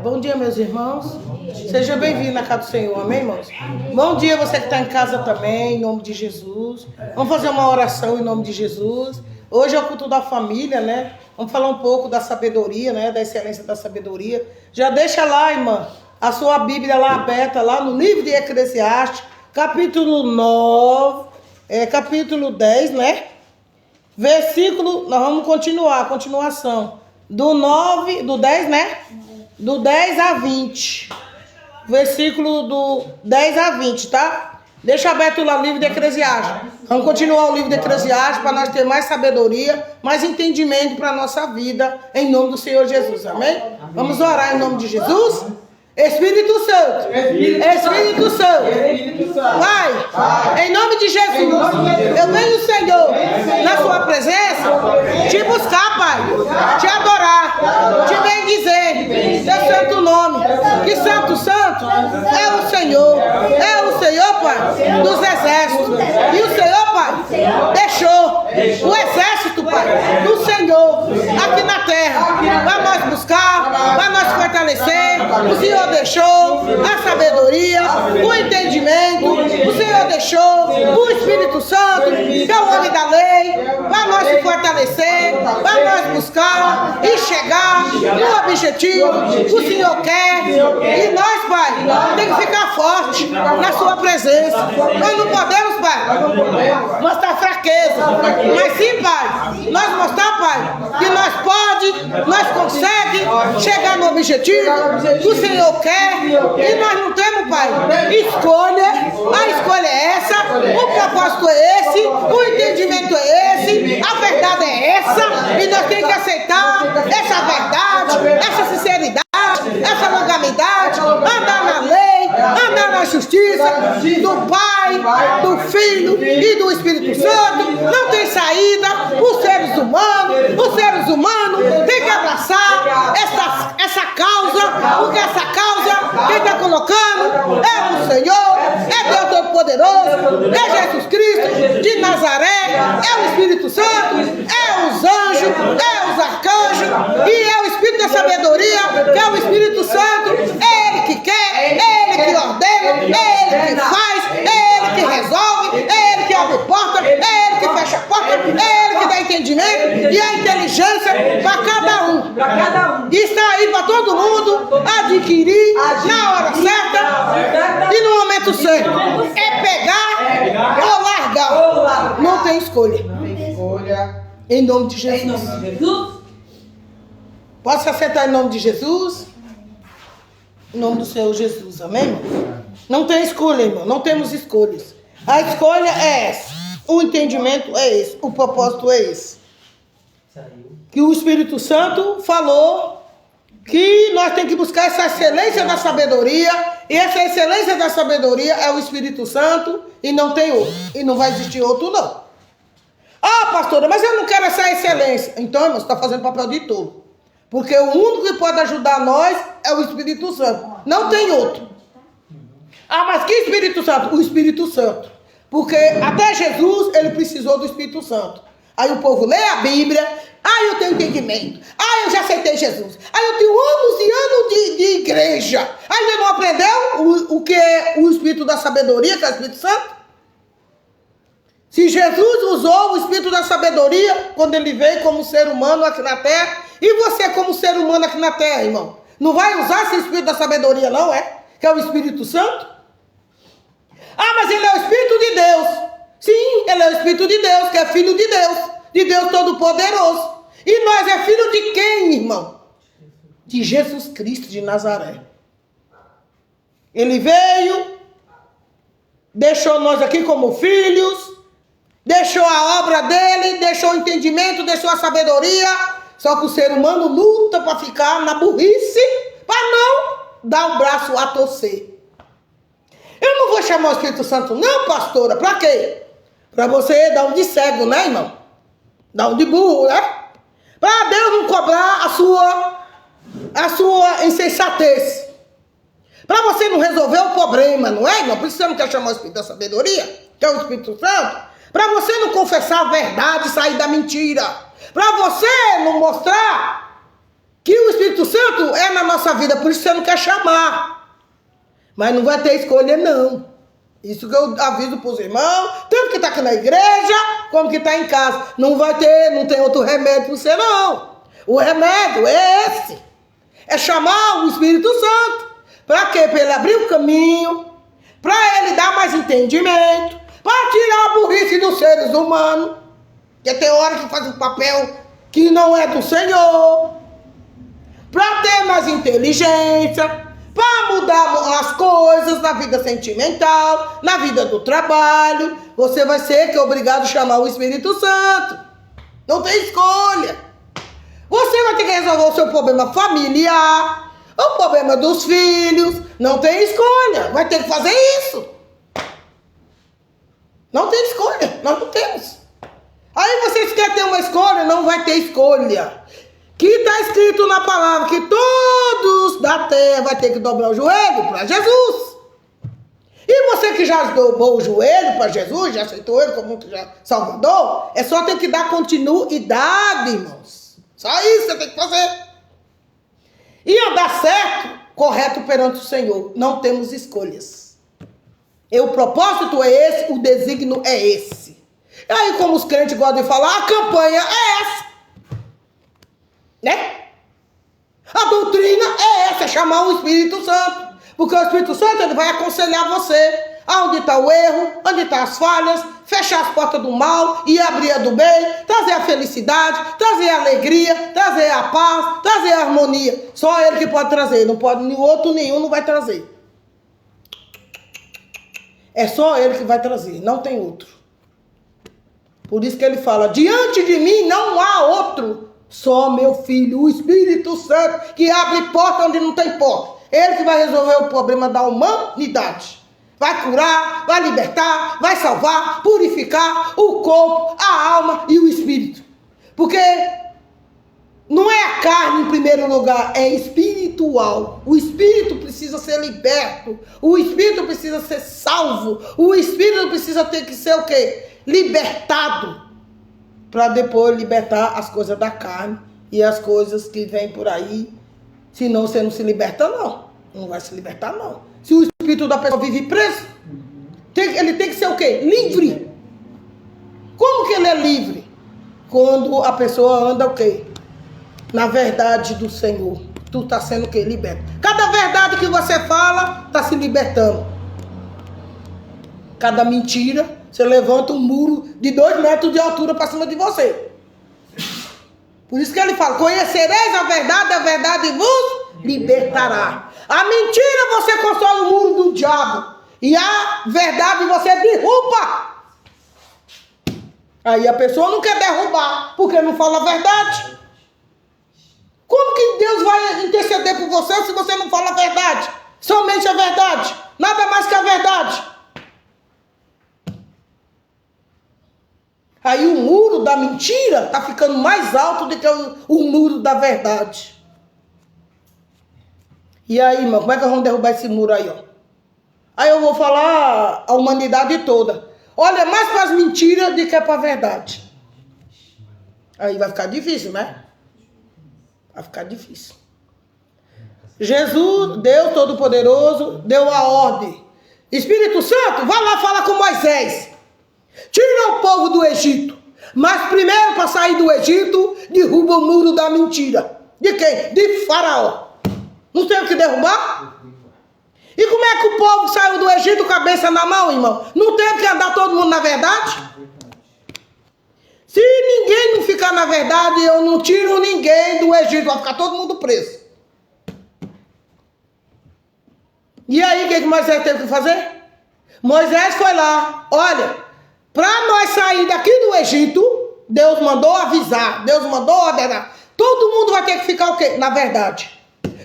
Bom dia, meus irmãos. Seja bem-vindo na casa do Senhor, amém, irmãos? Bom dia você que está em casa também, em nome de Jesus. Vamos fazer uma oração em nome de Jesus. Hoje é o culto da família, né? Vamos falar um pouco da sabedoria, né? Da excelência da sabedoria. Já deixa lá, irmã, a sua Bíblia lá aberta, lá no livro de Eclesiastes, capítulo 9, capítulo 10, né? Versículo, nós vamos continuar, a continuação. Do 10, né? Do 10 a 20. Versículo do 10 a 20, tá? Deixa aberto lá o livro de Eclesiastes. Vamos continuar o livro de Eclesiastes para nós ter mais sabedoria, mais entendimento para a nossa vida, em nome do Senhor Jesus, amém? Vamos orar em nome de Jesus? Espírito Santo, Espírito Santo, Pai, em nome de Jesus, eu venho, Senhor, na sua presença, te buscar, Pai, te adorar, te bendizer, teu santo nome, que santo é o Senhor, Pai, dos exércitos, e o Senhor, Pai, deixou o exército, Pai, do Senhor, aqui na terra, para nós buscar, para nós fortalecer. O Senhor deixou a sabedoria, o entendimento, o Senhor deixou o Espírito Santo, que é o homem da lei, para nós se fortalecer, para nós buscar e chegar no objetivo que o Senhor quer. E nós, Pai, tem que ficar forte na sua presença. Nós não podemos, Pai, mostrar fraqueza, mas sim, Pai, nós mostrar, Pai, que nós conseguimos chegar no objetivo que o Senhor quer. E nós não temos, Pai, escolha. A escolha é essa, o propósito é esse, o entendimento é esse, a verdade é essa, e nós temos que aceitar essa verdade, essa sinceridade, essa longanimidade, andar na lei, andar na justiça do Pai, do Filho e do Espírito Santo. Não tem saída. Os seres humanos têm que abraçar essa causa, porque essa causa quem está colocando é o Senhor, é Deus Todo-Poderoso, é Jesus Cristo de Nazaré, é o Espírito Santo, é os anjos, é os arcanjos, e é o Espírito da sabedoria, que é o Espírito Santo. É Ele que quer, é Ele que ordena, é Ele que faz, é Ele que resolve, é Ele que abre porta, é Ele que fecha a porta, é Ele que dá entendimento e a inteligência para cada um. E está aí para todo mundo adquirir na hora certa e no momento certo. É pegar ou largar. Não tem escolha. Em nome de Jesus. Pode se acertar em nome de Jesus? Em nome do Senhor Jesus, amém? Não tem escolha, irmão. Não temos escolhas. A escolha é essa. O entendimento é esse. O propósito é esse. Que o Espírito Santo falou que nós temos que buscar essa excelência da sabedoria. E essa excelência da sabedoria é o Espírito Santo. E não tem outro. E não vai existir outro, não. Ah, pastora, mas eu não quero essa excelência. Então, irmão, você está fazendo papel de tolo. Porque o único que pode ajudar nós é o Espírito Santo. Não tem outro. Ah, mas que Espírito Santo? O Espírito Santo. Porque até Jesus, ele precisou do Espírito Santo. Aí o povo lê a Bíblia. Ah, eu tenho entendimento. Ah, eu já aceitei Jesus. Ah, eu tenho anos e anos de igreja. Ainda não aprendeu o que é o Espírito da sabedoria, que é o Espírito Santo? Se Jesus usou o Espírito da sabedoria quando ele veio como ser humano aqui na terra, e você como ser humano aqui na terra, irmão, não vai usar esse Espírito da sabedoria, não é? Que é o Espírito Santo? Ah, mas ele é o Espírito de Deus. Sim, ele é o Espírito de Deus, que é filho de Deus Todo-Poderoso. E nós é filho de quem, irmão? De Jesus Cristo de Nazaré. Ele veio, deixou nós aqui como filhos, deixou a obra dele, deixou o entendimento, deixou a sabedoria. Só que o ser humano luta para ficar na burrice, para não dar o braço a torcer. Eu não vou chamar o Espírito Santo, não, pastora. Para quê? Para você dar um de cego, né, irmão? Dar um de burro, né? Para Deus não cobrar a sua insensatez. Para você não resolver o problema, não é, irmão? Por isso você não quer chamar o Espírito da sabedoria, que é o Espírito Santo. Para você não confessar a verdade e sair da mentira. Para você não mostrar que o Espírito Santo é na nossa nossa vida, por isso você não quer chamar. Mas não vai ter escolha, não. Isso que eu aviso para os irmãos, tanto que está aqui na igreja, como que está em casa. Não tem outro remédio para você, não. O remédio é esse. É chamar o Espírito Santo. Para quê? Para ele abrir o caminho, para ele dar mais entendimento, para tirar a burrice dos seres humanos, que tem hora que faz um papel que não é do Senhor, para ter mais inteligência, para mudar as coisas na vida sentimental, na vida do trabalho. Você vai ser obrigado a chamar o Espírito Santo. Não tem escolha. Você vai ter que resolver o seu problema familiar, o problema dos filhos. Não tem escolha. Vai ter que fazer isso. Não tem escolha. Nós não temos. Aí vocês querem ter uma escolha? Não vai ter escolha. Que está escrito na palavra que todos da terra vai ter que dobrar o joelho para Jesus. E você que já dobrou o joelho para Jesus, já aceitou ele como Salvador, é só ter que dar continuidade, irmãos. Só isso você tem que fazer. E andar certo, correto perante o Senhor. Não temos escolhas. E o propósito é esse, o desígnio é esse. E aí, como os crentes gostam de falar, a campanha é essa. Né? A doutrina é essa, é chamar o Espírito Santo. Porque o Espírito Santo ele vai aconselhar você aonde está o erro, onde estão as falhas, fechar as portas do mal e abrir a do bem, trazer a felicidade, trazer a alegria, trazer a paz, trazer a harmonia. Só ele que pode trazer, não pode, outro nenhum não vai trazer. É só ele que vai trazer, não tem outro. Por isso que ele fala, diante de mim não há outro. Só meu filho, o Espírito Santo, que abre porta onde não tem porta. Ele que vai resolver o problema da humanidade. Vai curar, vai libertar, vai salvar, purificar o corpo, a alma e o espírito. Porque não é a carne em primeiro lugar, é espiritual. O espírito precisa ser liberto. O espírito precisa ser salvo. O espírito precisa ter que ser o quê? Libertado. Para depois libertar as coisas da carne e as coisas que vêm por aí. Senão você não se liberta, não. Não vai se libertar, não. Se o espírito da pessoa vive preso, ele tem que ser o quê? Livre. Como que ele é livre? Quando a pessoa anda o quê? Na verdade do Senhor. Tu está sendo o quê? Liberto. Cada verdade que você fala, está se libertando. Cada mentira, você levanta um muro de 2 metros de altura para cima de você. Por isso que ele fala, conhecereis a verdade vos libertará. A mentira você constrói o muro do diabo. E a verdade você derruba. Aí a pessoa não quer derrubar, porque não fala a verdade. Como que Deus vai interceder por você se você não fala a verdade? Somente a verdade. Nada mais que a verdade. Aí o muro da mentira está ficando mais alto do que o muro da verdade. E aí, irmão, como é que nós vamos derrubar esse muro aí, ó? Aí eu vou falar a humanidade toda. Olha, mais para as mentiras do que para a verdade. Aí vai ficar difícil, né? Vai ficar difícil. Jesus, Deus Todo-Poderoso, deu a ordem. Espírito Santo, vai lá falar com Moisés. Tira o povo do Egito. Mas primeiro, para sair do Egito, derruba o muro da mentira. De quem? De Faraó. Não tem o que derrubar? E como é que o povo saiu do Egito, cabeça na mão, irmão? Não tem que andar todo mundo na verdade? Se ninguém não ficar na verdade, eu não tiro ninguém do Egito. Vai ficar todo mundo preso. E aí, o que Moisés teve que fazer? Moisés foi lá. Olha, para nós sair daqui do Egito, Deus mandou avisar. Deus mandou ordenar. Todo mundo vai ter que ficar o quê? Na verdade.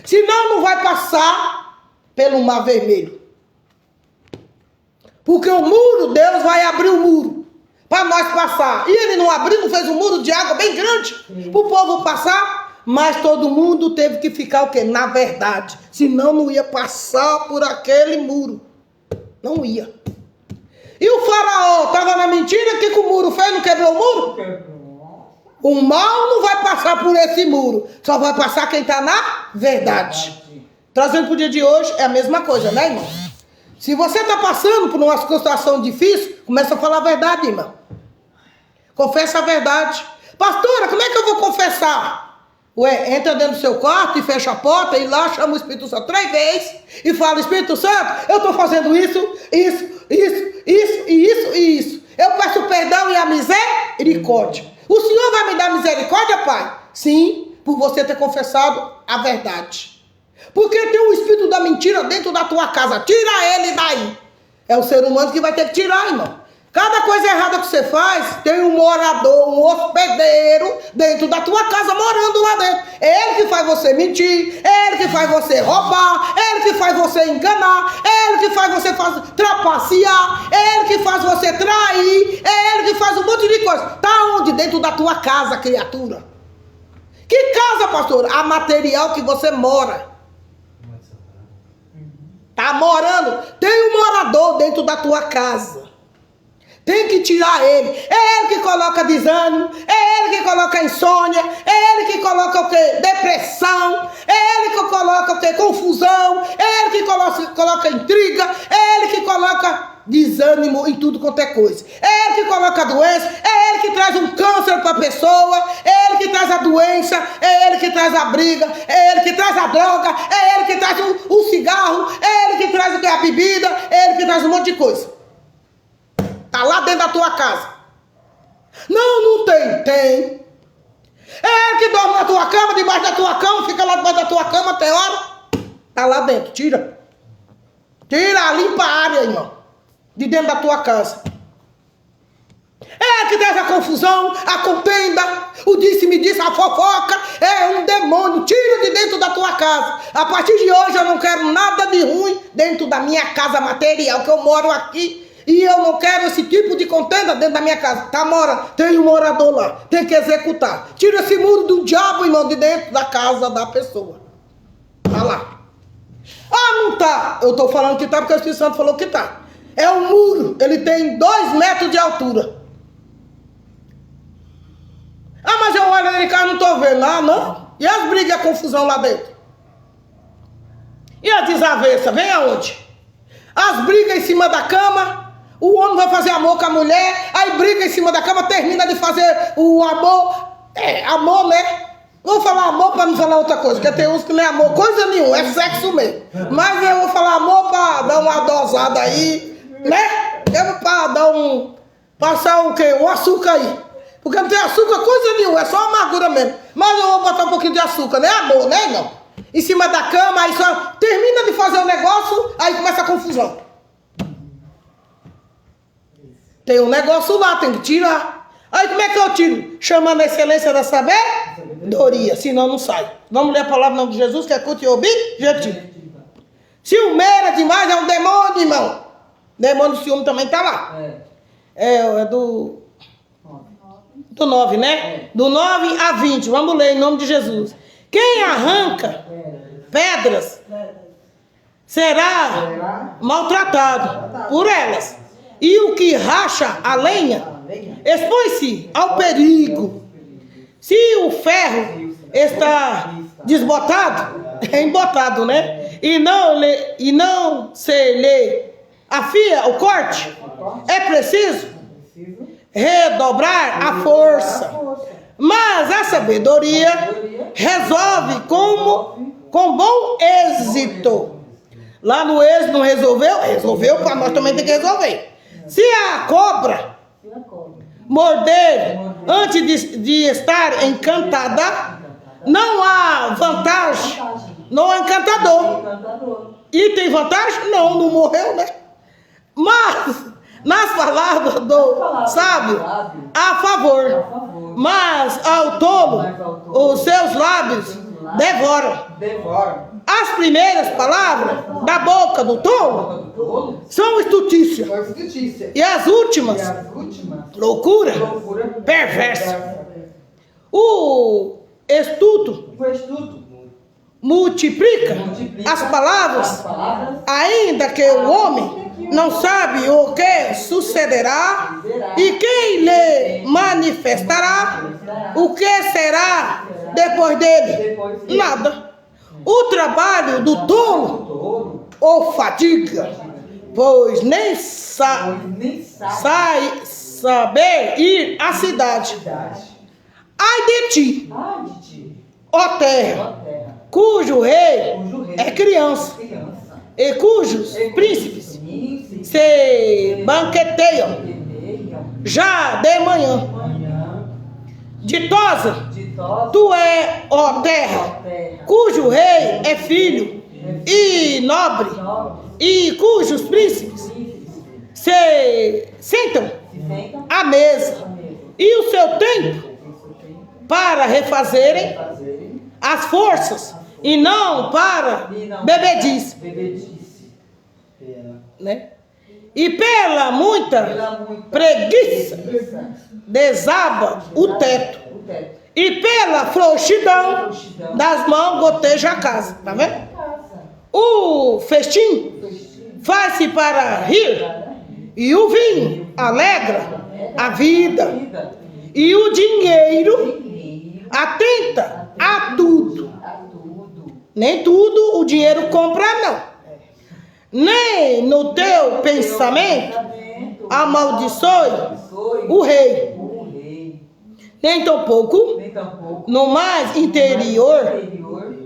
Senão não vai passar pelo Mar Vermelho. Porque o muro, Deus vai abrir o muro para nós passar. E ele não abriu, não fez um muro de água bem grande para o povo passar. Mas todo mundo teve que ficar o quê? Na verdade. Senão não ia passar por aquele muro. Não ia. E o Faraó estava na mentira, o que o muro fez? Não quebrou o muro? O mal não vai passar por esse muro. Só vai passar quem está na verdade. Trazendo para o dia de hoje, é a mesma coisa, né, irmão? Se você está passando por uma situação difícil, começa a falar a verdade, irmão. Confessa a verdade. Pastora, como é que eu vou confessar? Ué, entra dentro do seu quarto e fecha a porta e lá chama o Espírito Santo 3 vezes e fala, Espírito Santo, eu estou fazendo isso. Eu peço perdão e a misericórdia. O Senhor vai me dar misericórdia, Pai? Sim, por você ter confessado a verdade. Porque tem um espírito da mentira dentro da tua casa. Tira ele daí. É o ser humano que vai ter que tirar, irmão. Cada coisa errada que você faz, tem um morador, um hospedeiro dentro da tua casa, morando lá dentro. É ele que faz você mentir, é ele que faz você roubar, é ele que faz você enganar, é ele que faz você trapacear, é ele que faz você trair, é ele que faz um monte de coisa. Tá onde? Dentro da tua casa, criatura. Que casa, pastor? A material que você mora. Tá morando. Tem um morador dentro da tua casa. Tem que tirar ele. É ele que coloca desânimo. É ele que coloca insônia. É ele que coloca o quê? Depressão. É ele que coloca o quê? Confusão. É ele que coloca intriga. É ele que coloca desânimo em tudo quanto é coisa. É ele que coloca doença. É ele que traz um câncer para a pessoa. É ele que traz a doença. É ele que traz a briga. É ele que traz a droga. É ele que traz o cigarro. É ele que traz o que? A bebida. É ele que traz um monte de coisa. Tá lá dentro da tua casa. Não tem. Tem. É ele que dorme na tua cama, debaixo da tua cama, fica lá debaixo da tua cama até hora. Tá lá dentro, tira. Tira, limpa a área, irmão. De dentro da tua casa. É ele que traz a confusão, a contenda, o disse-me-disse, a fofoca. É um demônio, tira de dentro da tua casa. A partir de hoje eu não quero nada de ruim dentro da minha casa material, que eu moro aqui. E eu não quero esse tipo de contenda dentro da minha casa. Tá, tem um morador lá. Tem que executar. Tira esse muro do diabo, irmão, de dentro da casa da pessoa. Tá lá. Ah, não tá. Eu tô falando que tá porque o Espírito Santo falou que tá. É um muro. Ele tem 2 metros de altura. Ah, mas eu olho ali cá, não tô vendo. Ah, não. E as brigas e a confusão lá dentro? E a desavença? Vem aonde? As brigas em cima da cama. O homem vai fazer amor com a mulher, aí briga em cima da cama, termina de fazer o amor. É, amor, né? Vou falar amor para não falar outra coisa, porque tem uns que não é amor, coisa nenhuma, é sexo mesmo. Mas eu vou falar amor para dar uma dosada aí, né? Eu para dar passar o quê? Um açúcar aí. Porque não tem açúcar, coisa nenhuma, é só amargura mesmo. Mas eu vou botar um pouquinho de açúcar, né? Amor, né, não? Em cima da cama, aí só termina de fazer o negócio, aí começa a confusão. Tem um negócio lá, tem que tirar. Aí como é que eu tiro? Chamando a excelência da sabedoria, senão não sai. Vamos ler a palavra em nome de Jesus, que é curto e objetivo. Ciumeira demais é um demônio, irmão. Demônio de ciúme também tá lá. É do 9, né? Do 9 a 20, vamos ler em nome de Jesus. Quem arranca pedras será maltratado por elas. E o que racha a lenha expõe-se ao perigo. Se o ferro está desbotado, é embotado, né? E não se lhe afia o corte, é preciso redobrar a força. Mas a sabedoria resolve com bom êxito. Lá no êxito não resolveu? Resolveu, para nós também tem que resolver. Se a cobra morder antes de estar encantada, não há vantagem no encantador. E tem vantagem? Não morreu, né? Mas, nas palavras do sábio, a favor. Mas ao tolo, os seus lábios devoram. As primeiras palavras da boca do tolo são estutícia. E as últimas, loucura perversa. O estudo multiplica as palavras, ainda que o homem não sabe o que sucederá, e quem lhe manifestará O que será depois dele? Nada. O trabalho do tolo ou fadiga, pois nem sai saber ir à cidade. Ai de ti, ó terra, cujo rei é criança, e cujos príncipes se banqueteiam já de manhã. Ditosa, tu é, ó terra, cujo rei é filho e nobre, e cujos príncipes se sentam à mesa, e o seu tempo para refazerem as forças, e não para bebedice. Né? E pela muita preguiça desaba o teto, e pela frouxidão das mãos goteja a casa. Tá vendo? O festim faz-se para rir, e o vinho alegra a vida, e o dinheiro atenta a tudo. Nem tudo o dinheiro compra, não. Nem no teu pensamento amaldiçoe o rei. Nem tampouco no mais interior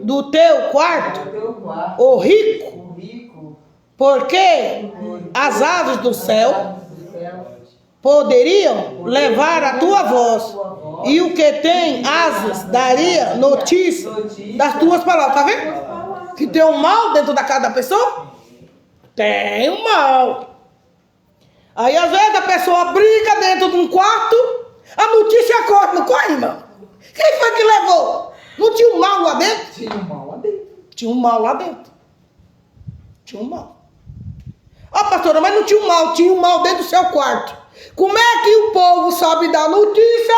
do teu quarto o rico, porque as aves do céu poderiam levar a tua voz, e o que tem asas daria notícia das tuas palavras. Tá vendo? Que tem um mal dentro da casa da pessoa? Tem um mal. Aí às vezes a pessoa briga dentro de um quarto, a notícia corre, não corre, irmão? Quem foi que levou? Não tinha um mal lá dentro? Tinha um mal lá dentro. Tinha um mal lá dentro. Tinha um mal. Ó, pastora, mas não tinha um mal, tinha um mal dentro do seu quarto. Como é que o povo sabe dar notícia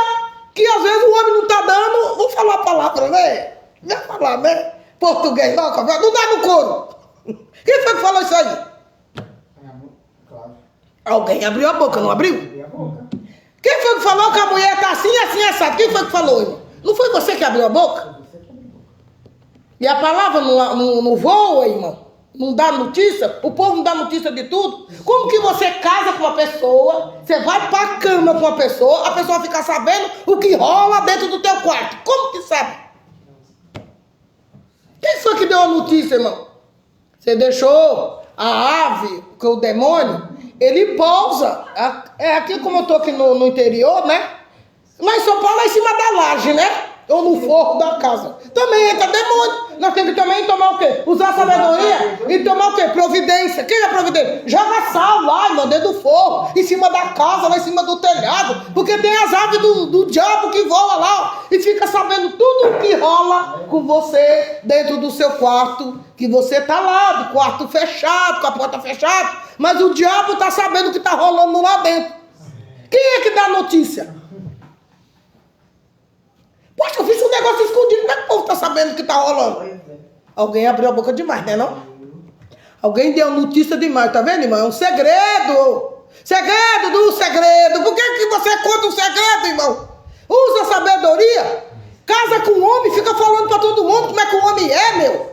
que às vezes o homem não tá dando? Vou falar a palavra, né? Vai falar, né? Português, não dá no couro. Quem foi que falou isso aí? Alguém abriu a boca, não abriu? Quem foi que falou que a mulher tá assim, assim, assado? Quem foi que falou, irmão? Não foi você que abriu a boca? E a palavra não voa, irmão? Não dá notícia? O povo não dá notícia de tudo? Como que você casa com uma pessoa, você vai pra cama com uma pessoa, a pessoa fica sabendo o que rola dentro do teu quarto? Como que sabe? Quem foi que deu a notícia, irmão? Você deixou a ave, que o demônio, ele pousa. É aqui como eu tô aqui no interior, né? Lá em São Paulo é em cima da laje, né? Ou no forro da casa. Também entra demônio. Nós temos que também tomar o quê? Usar sabedoria e tomar o quê? Providência. Quem é providência? Joga sal lá, irmão, dentro do forro, em cima da casa, lá em cima do telhado. Porque tem as aves do diabo que voam lá, ó, e fica sabendo tudo o que rola com você dentro do seu quarto. Que você tá lá, do quarto fechado, com a porta fechada. Mas o diabo tá sabendo o que tá rolando lá dentro. Quem é que dá notícia? Poxa, eu fiz um negócio escondido, como é que o povo tá sabendo o que tá rolando? Alguém abriu a boca demais, né, não? Alguém deu notícia demais, tá vendo, irmão? É um segredo. Segredo do segredo. Por que você conta um segredo, irmão? Usa a sabedoria. Casa com um homem, fica falando pra todo mundo como é que o homem é, meu.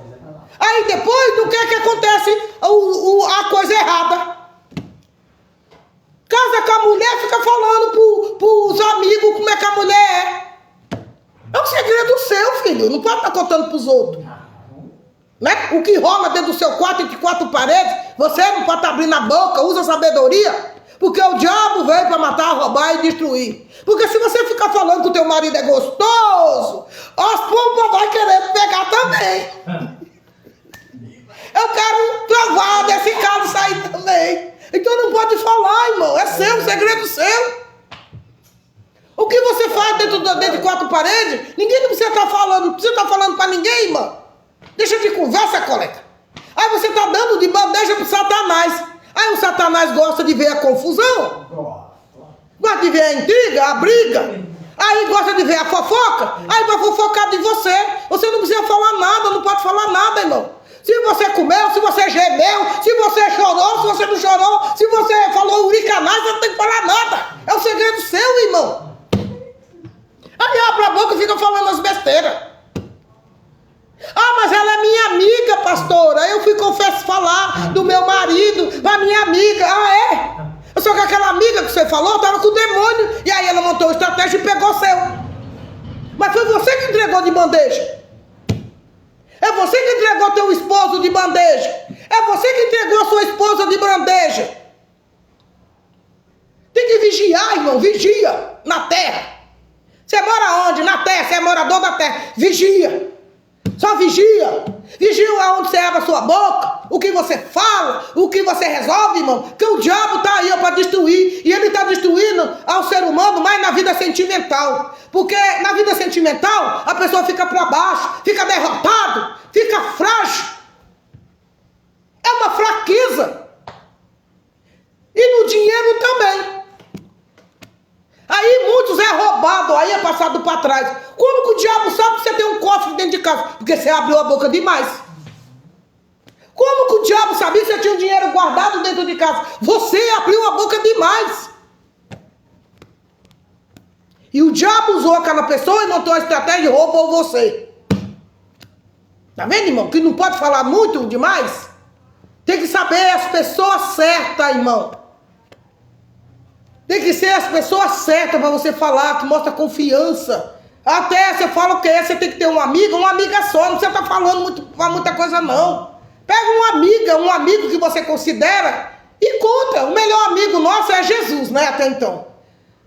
Aí depois, o que é que acontece? A coisa errada. Casa com a mulher, fica falando pros amigos como é que a mulher é. É um segredo seu, filho. Não pode estar contando pros outros. Né? O que rola dentro do seu quarto, entre quatro paredes, você não pode estar abrindo a boca, usa sabedoria. Porque o diabo veio para matar, roubar e destruir. Porque se você ficar falando que o teu marido é gostoso, as pombas vão querer pegar também. Eu quero provar desse caso sair também. Então não pode falar, irmão. É seu, segredo seu. O que você faz dentro de quatro paredes, ninguém não precisa estar falando, não precisa estar falando para ninguém, irmão. Deixa de conversa, colega. Aí você está dando de bandeja para o Satanás. Aí o Satanás gosta de ver a confusão. Gosta de ver a intriga, a briga. Aí gosta de ver a fofoca. Aí vai fofocar de você. Você não precisa falar nada, não pode falar nada, irmão. Se você comeu, se você gemeu, se você chorou, se você não chorou, se você falou uricanais, você não tem que falar nada. É um segredo seu, irmão. Aí abre a boca e fica falando as besteiras. Ah, mas ela é minha amiga, pastora. Aí eu fui falar do meu marido pra minha amiga. Ah, é? Só que aquela amiga que você falou estava com o demônio. E aí ela montou uma estratégia e pegou o seu. Mas foi você que entregou de bandeja. É você que entregou teu esposo de bandeja. É você que entregou a sua esposa de bandeja. Tem que vigiar, irmão. Vigia na terra. Você mora onde? Na terra. Você é morador da terra. Vigia. Só vigia. Vigia aonde você abre a sua boca. O que você fala. O que você resolve, irmão. Porque o diabo está aí para destruir. E ele está destruindo ao ser humano mais na vida sentimental. Porque na vida sentimental a pessoa fica para baixo. Fica derrotado. Fica frágil. É uma fraqueza. E no dinheiro também. Aí muitos é roubado, aí é passado para trás. Como que o diabo sabe que você tem um cofre dentro de casa? Porque você abriu a boca demais. Como que o diabo sabia que você tinha um dinheiro guardado dentro de casa? Você abriu a boca demais. E o diabo usou aquela pessoa e montou a estratégia e roubou você. Tá vendo, irmão? Que não pode falar muito demais. Tem que saber as pessoas certas, irmão. Tem que ser as pessoas certas para você falar, que mostra confiança. Até você fala o quê? Você tem que ter uma amiga só. Não precisa estar falando muita coisa, não. Pega uma amiga, um amigo que você considera e conta. O melhor amigo nosso é Jesus, né? Até então.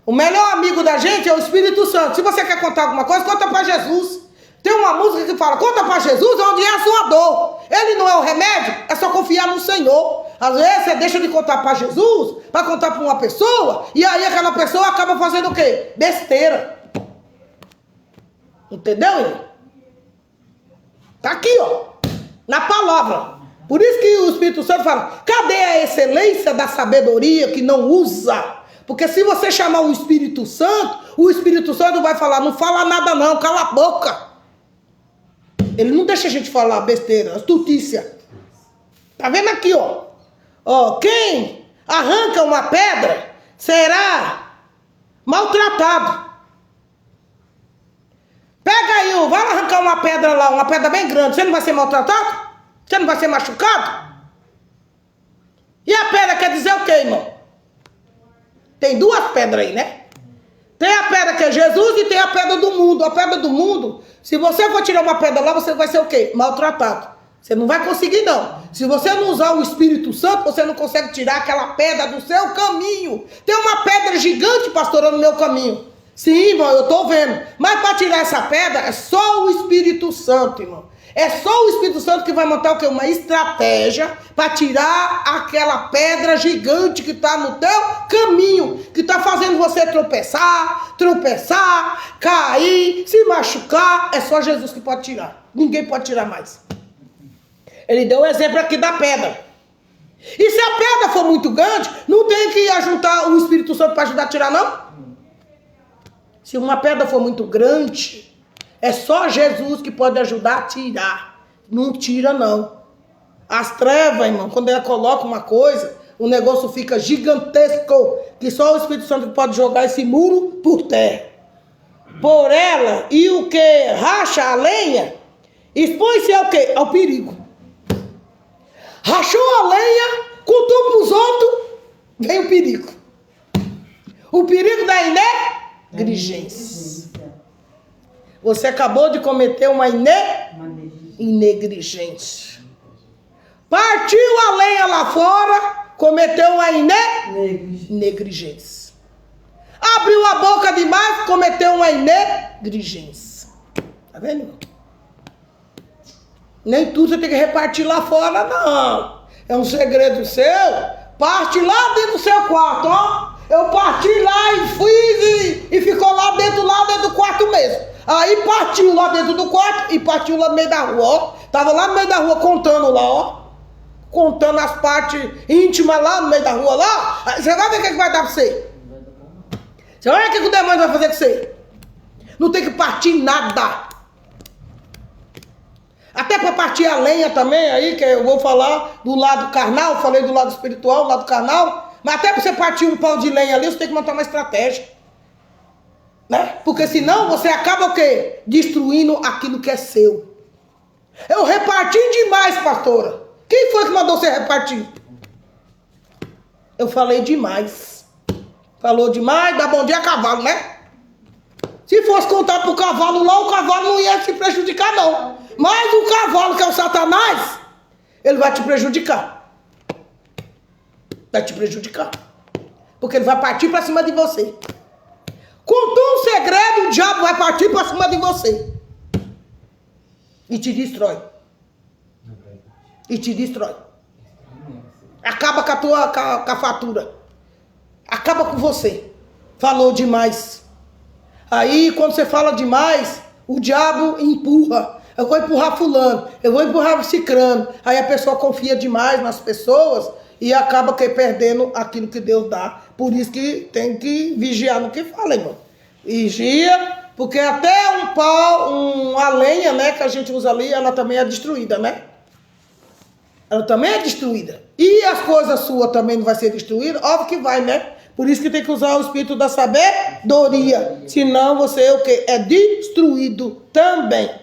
O melhor amigo da gente é o Espírito Santo. Se você quer contar alguma coisa, conta para Jesus. Tem uma música que fala, conta para Jesus onde é a sua dor. Ele não é o remédio, é só confiar no Senhor. Às vezes você deixa de contar para Jesus, para contar para uma pessoa, e aí aquela pessoa acaba fazendo o quê? Besteira. Entendeu, irmão? Tá aqui, ó, na palavra. Por isso que o Espírito Santo fala, cadê a excelência da sabedoria que não usa? Porque se você chamar o Espírito Santo vai falar, não fala nada não, cala a boca. Ele não deixa a gente falar besteira, astutícia. Tá vendo aqui, ó? Ó, quem arranca uma pedra será maltratado. Pega aí, vai arrancar uma pedra lá, uma pedra bem grande. Você não vai ser maltratado? Você não vai ser machucado? E a pedra quer dizer o quê, irmão? Tem duas pedras aí, né? Tem a pedra que é Jesus e tem a pedra do mundo. A pedra do mundo, se você for tirar uma pedra lá, você vai ser o quê? Maltratado. Você não vai conseguir, não. Se você não usar o Espírito Santo, você não consegue tirar aquela pedra do seu caminho. Tem uma pedra gigante, pastora, no meu caminho. Sim, irmão, eu tô vendo. Mas para tirar essa pedra, é só o Espírito Santo, irmão. É só o Espírito Santo que vai montar o quê? Uma estratégia para tirar aquela pedra gigante que está no teu caminho, que está fazendo você tropeçar, cair, se machucar. É só Jesus que pode tirar. Ninguém pode tirar mais. Ele deu o exemplo aqui da pedra. E se a pedra for muito grande, não tem que ajuntar o Espírito Santo para ajudar a tirar, não? Se uma pedra for muito grande, é só Jesus que pode ajudar a tirar. Não tira, não. As trevas, irmão, quando ela coloca uma coisa, o negócio fica gigantesco, que só o Espírito Santo pode jogar esse muro por terra. Por ela, e o que racha a lenha, expõe-se ao quê? Ao perigo. Rachou a lenha, contou para os outros, vem o perigo. O perigo da negligência. Você acabou de cometer uma negligência. Partiu a lenha lá fora, cometeu uma negligência. Abriu a boca demais, cometeu uma negligência. Tá vendo, irmão? Nem tudo você tem que repartir lá fora, não. É um segredo seu. Parte lá dentro do seu quarto, ó. Eu parti lá e fiz e ficou lá dentro do quarto mesmo. Aí partiu lá dentro do quarto e partiu lá no meio da rua, ó. Tava lá no meio da rua contando lá, ó. Contando as partes íntimas lá no meio da rua lá. Aí você vai ver o que vai dar pra você. Você vai ver o que o demônio vai fazer com você. Não tem que partir nada. Até para partir a lenha também, aí que eu vou falar do lado carnal, falei do lado espiritual, do lado carnal, mas até para você partir um pau de lenha ali, você tem que montar uma estratégia. Né? Porque senão você acaba o quê? Destruindo aquilo que é seu. Eu reparti demais, pastora. Quem foi que mandou você repartir? Eu falei demais. Falou demais, dá bom dia a cavalo, né? Se fosse contar pro cavalo lá, o cavalo não ia te prejudicar, não. Mas o cavalo, que é o Satanás, ele vai te prejudicar. Vai te prejudicar. Porque ele vai partir para cima de você. Contou um segredo, o diabo vai partir para cima de você. E te destrói. E te destrói. Acaba com a tua com a fatura. Acaba com você. Falou demais. Aí, quando você fala demais, o diabo empurra. Eu vou empurrar fulano, eu vou empurrar cicrano. Aí a pessoa confia demais nas pessoas e acaba perdendo aquilo que Deus dá. Por isso que tem que vigiar no que fala, irmão. Vigia, porque até um pau, uma lenha, né, que a gente usa ali, ela também é destruída, né? Ela também é destruída. E as coisas suas também não vai ser destruída? Óbvio que vai, né? Por isso que tem que usar o espírito da sabedoria. Senão você o quê? É destruído também.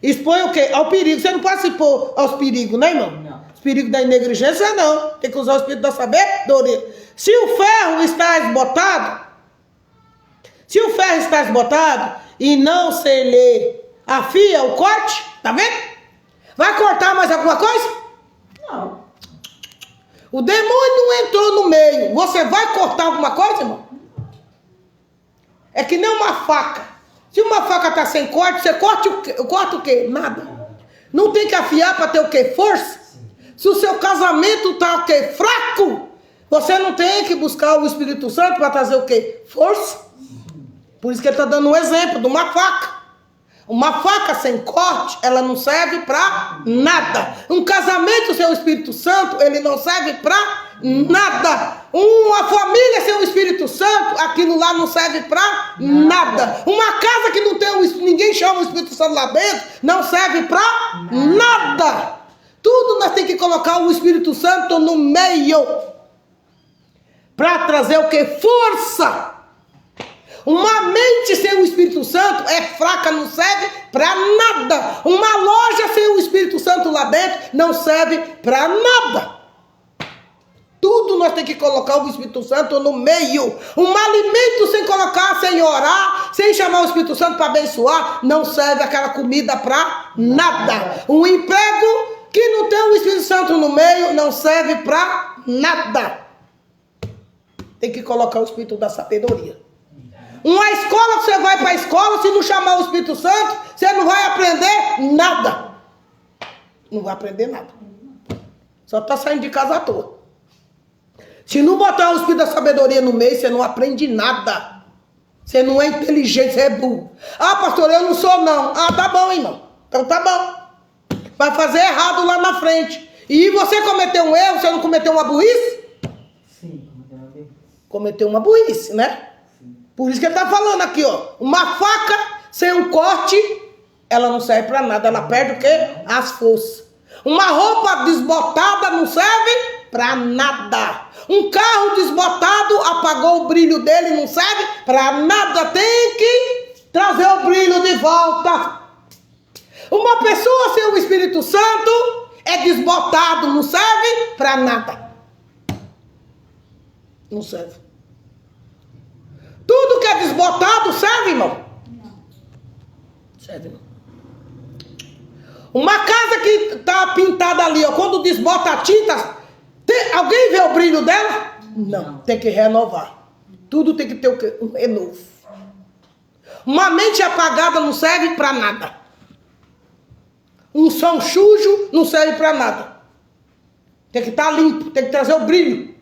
Expõe o quê? Ao perigo. Você não pode se pôr aos perigos, né, irmão? Não. Os perigos da negligência, não. Tem que usar o espírito da sabedoria. Se o ferro está esbotado e não se lhe afia o corte, tá vendo? Vai cortar mais alguma coisa? Não. O demônio não entrou no meio. Você vai cortar alguma coisa, irmão? É que nem uma faca. Se uma faca tá sem corte, você corta o quê? Nada. Não tem que afiar para ter o quê? Força. Se o seu casamento tá o quê? Fraco, você não tem que buscar o Espírito Santo para trazer o quê? Força. Por isso que ele tá dando um exemplo de uma faca. Uma faca sem corte, ela não serve para nada. Um casamento sem o Espírito Santo, ele não serve para nada. Uma família sem o Espírito Santo, aquilo lá não serve para nada. Uma casa que não tem ninguém chama o Espírito Santo lá dentro, não serve para nada. Tudo nós temos que colocar o Espírito Santo no meio. Para trazer o que? Força. Uma mente sem o Espírito Santo é fraca, não serve para nada. Uma loja sem o Espírito Santo lá dentro não serve para nada. Tudo nós temos que colocar o Espírito Santo no meio. Um alimento sem colocar, sem orar, sem chamar o Espírito Santo para abençoar, não serve aquela comida para nada. Um emprego que não tem o Espírito Santo no meio não serve para nada. Tem que colocar o Espírito da sabedoria. Uma escola que você vai para a escola, se não chamar o Espírito Santo, você não vai aprender nada. Não vai aprender nada. Só está saindo de casa à toa. Se não botar o Espírito da sabedoria no meio, você não aprende nada. Você não é inteligente, você é burro. Ah, pastor, eu não sou não. Ah, tá bom, irmão. Então tá bom. Vai fazer errado lá na frente. E você cometeu um erro, você não cometeu uma burrice? Sim, cometeu uma burrice, né? Por isso que ele está falando aqui, ó. Uma faca sem um corte, ela não serve para nada. Ela perde o quê? As forças. Uma roupa desbotada não serve para nada. Um carro desbotado, apagou o brilho dele, não serve para nada. Tem que trazer o brilho de volta. Uma pessoa sem o Espírito Santo é desbotado, não serve para nada. Não serve. Tudo que é desbotado serve, irmão? Não. Serve, irmão. Uma casa que está pintada ali, ó, quando desbota a tinta, alguém vê o brilho dela? Não. Tem que renovar. Tudo tem que ter o quê? Um renovo. Uma mente apagada não serve para nada. Um som sujo não serve para nada. Tem que estar limpo, tem que trazer o brilho.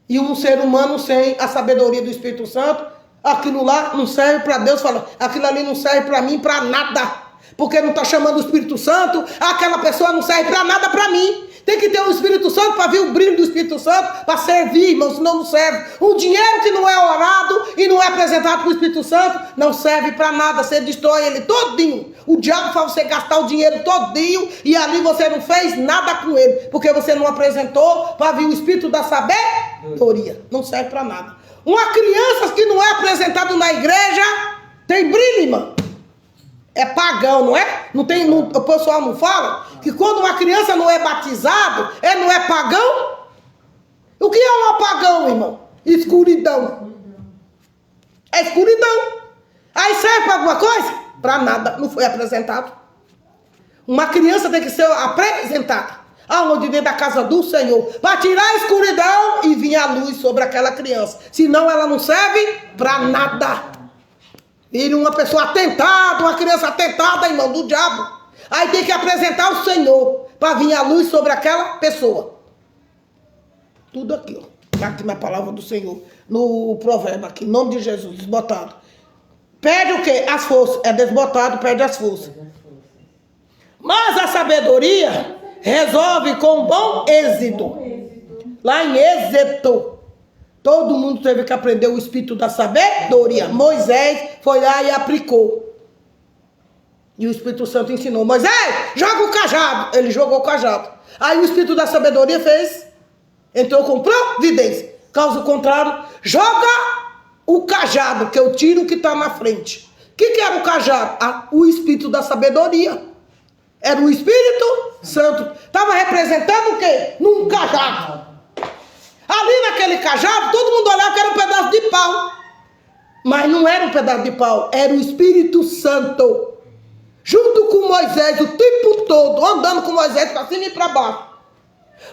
E um ser humano sem a sabedoria do Espírito Santo, aquilo lá não serve para Deus. Fala, aquilo ali não serve para mim, para nada. Porque não está chamando o Espírito Santo, aquela pessoa não serve para nada para mim. Tem que ter o Espírito Santo para ver o brilho do Espírito Santo, para servir, irmão, senão não serve. Um dinheiro que não é orado e não é apresentado para o Espírito Santo, não serve para nada, você destrói ele todinho. O diabo faz você gastar o dinheiro todinho e ali você não fez nada com ele, porque você não apresentou para vir o Espírito da sabedoria. sabedoria. Não serve para nada. Uma criança que não é apresentada na igreja tem brilho, irmão. É pagão, não é? O pessoal não fala que quando uma criança não é batizado, ele não é pagão? O que é um apagão, irmão? Escuridão. É escuridão. Aí serve para alguma coisa? Para nada. Não foi apresentado. Uma criança tem que ser apresentada. Aonde? Dentro da casa do Senhor. Para tirar a escuridão e vir a luz sobre aquela criança. Senão ela não serve para nada. E uma pessoa atentada, uma criança atentada, irmão, do diabo. Aí tem que apresentar o Senhor para vir a luz sobre aquela pessoa. Tudo aqui, ó. Tá aqui na palavra do Senhor. No provérbio aqui, em nome de Jesus, desbotado. Perde o quê? As forças. É desbotado, perde as forças. Mas a sabedoria resolve com bom êxito. Lá em Êxodo, todo mundo teve que aprender o espírito da sabedoria. Moisés foi lá e aplicou. E o Espírito Santo ensinou. Moisés, joga o cajado. Ele jogou o cajado. Aí o espírito da sabedoria fez. Entrou com providência. Caso contrário, joga o cajado, que eu tiro o que está na frente. O que era o cajado? O espírito da sabedoria. Era o Espírito Santo. Estava representando o quê? Num cajado. Ali naquele cajado, todo mundo olhava que era um pedaço de pau. Mas não era um pedaço de pau, era o Espírito Santo. Junto com Moisés, o tempo todo, andando com Moisés para cima e para baixo.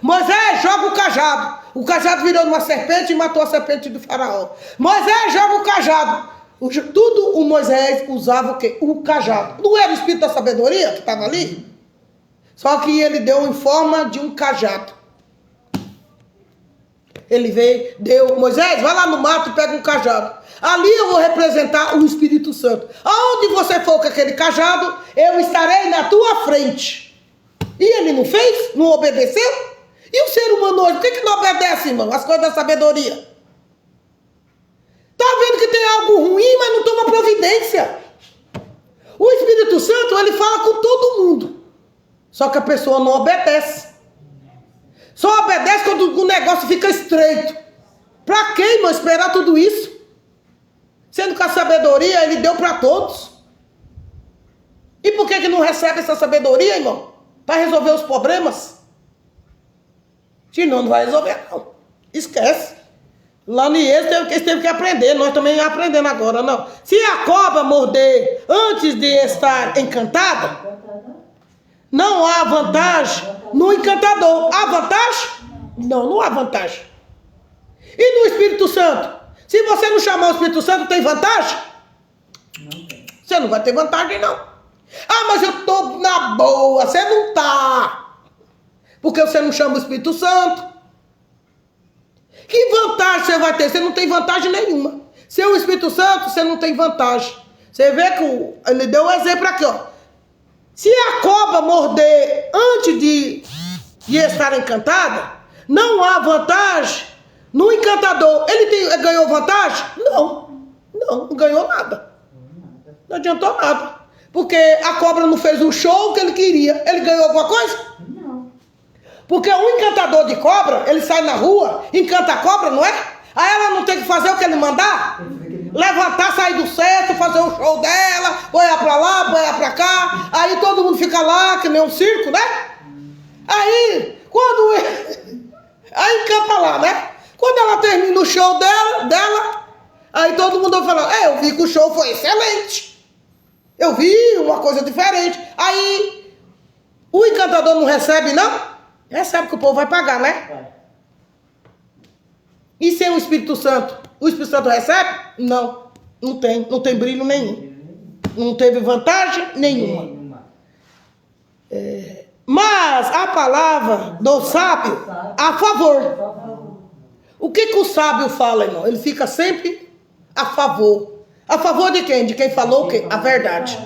Moisés joga o cajado. O cajado virou numa serpente e matou a serpente do faraó. Moisés joga o cajado. Tudo o Moisés usava o quê? O cajado. Não era o espírito da sabedoria que estava ali? Só que ele deu em forma de um cajado. Ele veio, deu, Moisés, vai lá no mato e pega um cajado. Ali eu vou representar o Espírito Santo. Aonde você for com aquele cajado, eu estarei na tua frente. E ele não fez? Não obedeceu? E o ser humano hoje, por que não obedece, irmão? As coisas da sabedoria. Tá vendo que tem algo ruim, mas não toma providência. O Espírito Santo, ele fala com todo mundo. Só que a pessoa não obedece. Só obedece quando o negócio fica estreito. Pra que, irmão, esperar tudo isso? Sendo que a sabedoria ele deu para todos. E por que não recebe essa sabedoria, irmão? Para resolver os problemas? Senão não vai resolver, não. Esquece. Lá no Êxodo eles teve que aprender. Nós também aprendendo agora, não. Se a cobra morder antes de estar encantada, não há vantagem no encantador. Há vantagem? Não, não há vantagem. E no Espírito Santo? Se você não chamar o Espírito Santo, tem vantagem? Não tem. Você não vai ter vantagem, não. Ah, mas eu estou na boa. Você não está. Porque você não chama o Espírito Santo. Que vantagem você vai ter? Você não tem vantagem nenhuma. Se é o Espírito Santo, você não tem vantagem. Você vê que ele deu um exemplo aqui, ó. Se a cobra morder antes de estar encantada, não há vantagem no encantador. Ele ganhou vantagem? Não ganhou nada. Não adiantou nada. Porque a cobra não fez o show que ele queria. Ele ganhou alguma coisa? Não. Porque o encantador de cobra, ele sai na rua, encanta a cobra, não é? Aí ela não tem que fazer o que ele mandar? Levantar, sair do centro, fazer o show dela, boiar pra lá, boiar pra cá. Aí todo mundo fica lá, que nem um circo, né? Aí, aí encanta lá, né? Quando ela termina o show dela, aí todo mundo vai falar, eu vi que o show foi excelente. Eu vi uma coisa diferente. Aí, o encantador não recebe, não? Recebe que o povo vai pagar, né? E sem o Espírito Santo? O Espírito Santo recebe? Não tem brilho nenhum. Não teve vantagem nenhuma. Mas a palavra do sábio, a favor. O que o sábio fala, irmão? Ele fica sempre a favor. A favor de quem? De quem falou o quê? A verdade.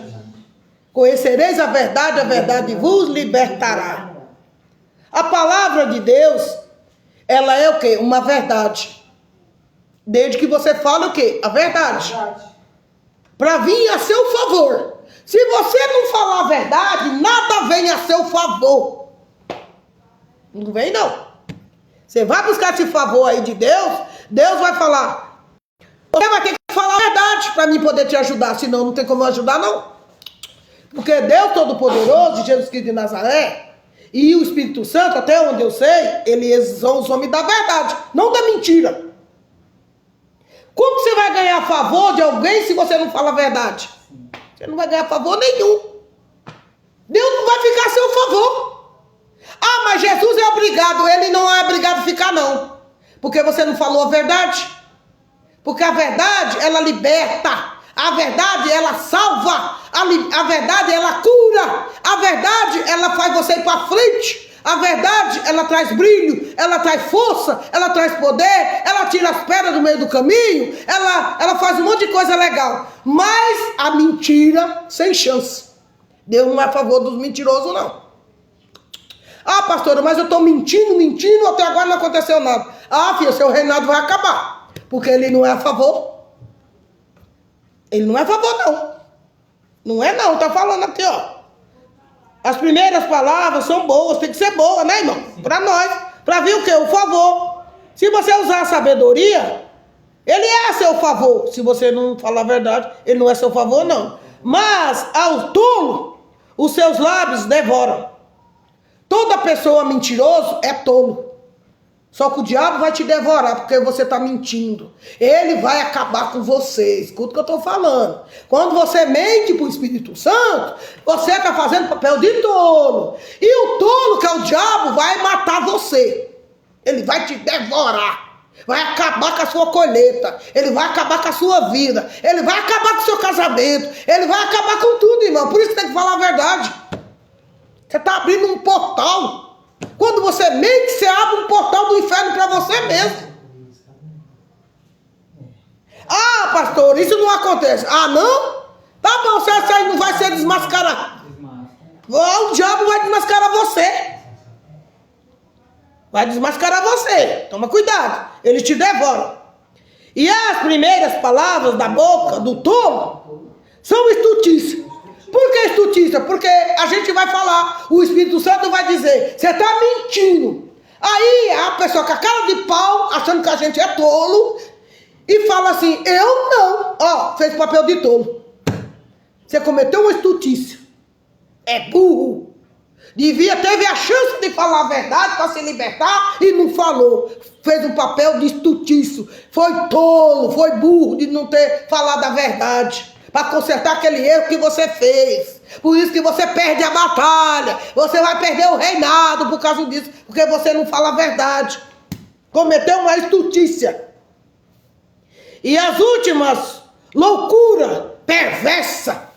Conhecereis a verdade vos libertará. A palavra de Deus, ela é o quê? Uma verdade. Desde que você fala o quê? A verdade. Para vir a seu favor. Se você não falar a verdade, nada vem a seu favor. Não vem, não. Você vai buscar esse favor aí de Deus, Deus vai falar. Você vai ter que falar a verdade para mim poder te ajudar, senão não tem como eu ajudar, não. Porque Deus Todo-Poderoso, Jesus Cristo de Nazaré, e o Espírito Santo, até onde eu sei, eles são os homens da verdade, não da mentira. Como você vai ganhar favor de alguém se você não fala a verdade? Você não vai ganhar favor nenhum. Deus não vai ficar a seu favor. Ah, mas Jesus é obrigado. Ele não é obrigado a ficar, não. Porque você não falou a verdade. Porque a verdade, ela liberta. A verdade, ela salva. A verdade, ela cura. A verdade, ela faz você ir para frente. A verdade, ela traz brilho, ela traz força, ela traz poder, ela tira as pedras do meio do caminho, ela faz um monte de coisa legal. Mas a mentira, sem chance. Deus não é a favor dos mentirosos, não. Ah, pastora, mas eu estou mentindo, até agora não aconteceu nada. Ah, filha, seu reinado vai acabar. Porque ele não é a favor. Ele não é a favor, não. Não é, não. Tá falando aqui, ó. As primeiras palavras são boas, tem que ser boa, né, irmão? Para nós. Para ver o quê? O favor. Se você usar a sabedoria, ele é a seu favor. Se você não falar a verdade, ele não é a seu favor, não. Mas ao tolo, os seus lábios devoram. Toda pessoa mentirosa é tolo. Só que o diabo vai te devorar porque você está mentindo. Ele vai acabar com você. Escuta o que eu estou falando. Quando você mente para o Espírito Santo, você está fazendo papel de tolo. E o tolo, que é o diabo, vai matar você. Ele vai te devorar. Vai acabar com a sua colheita. Ele vai acabar com a sua vida. Ele vai acabar com o seu casamento. Ele vai acabar com tudo, irmão. Por isso tem que falar a verdade. Você está abrindo um portal. Quando você mente, você abre um portal do inferno para você mesmo. Ah, pastor, isso não acontece. Ah, não? Tá bom, você não vai ser desmascarado. O diabo vai desmascarar você. Vai desmascarar você. Toma cuidado. Ele te devora. E as primeiras palavras da boca do tolo são estultícias. Por que estultícia? Porque a gente vai falar, o Espírito Santo vai dizer, você está mentindo. Aí a pessoa com a cara de pau, achando que a gente é tolo, e fala assim, eu não. Ó, fez papel de tolo. Você cometeu uma estultícia. É burro. Teve a chance de falar a verdade para se libertar e não falou. Fez um papel de estultício. Foi tolo, foi burro de não ter falado a verdade. Para consertar aquele erro que você fez. Por isso que você perde a batalha. Você vai perder o reinado por causa disso. Porque você não fala a verdade. Cometeu uma estultícia. E as últimas, loucura perversa.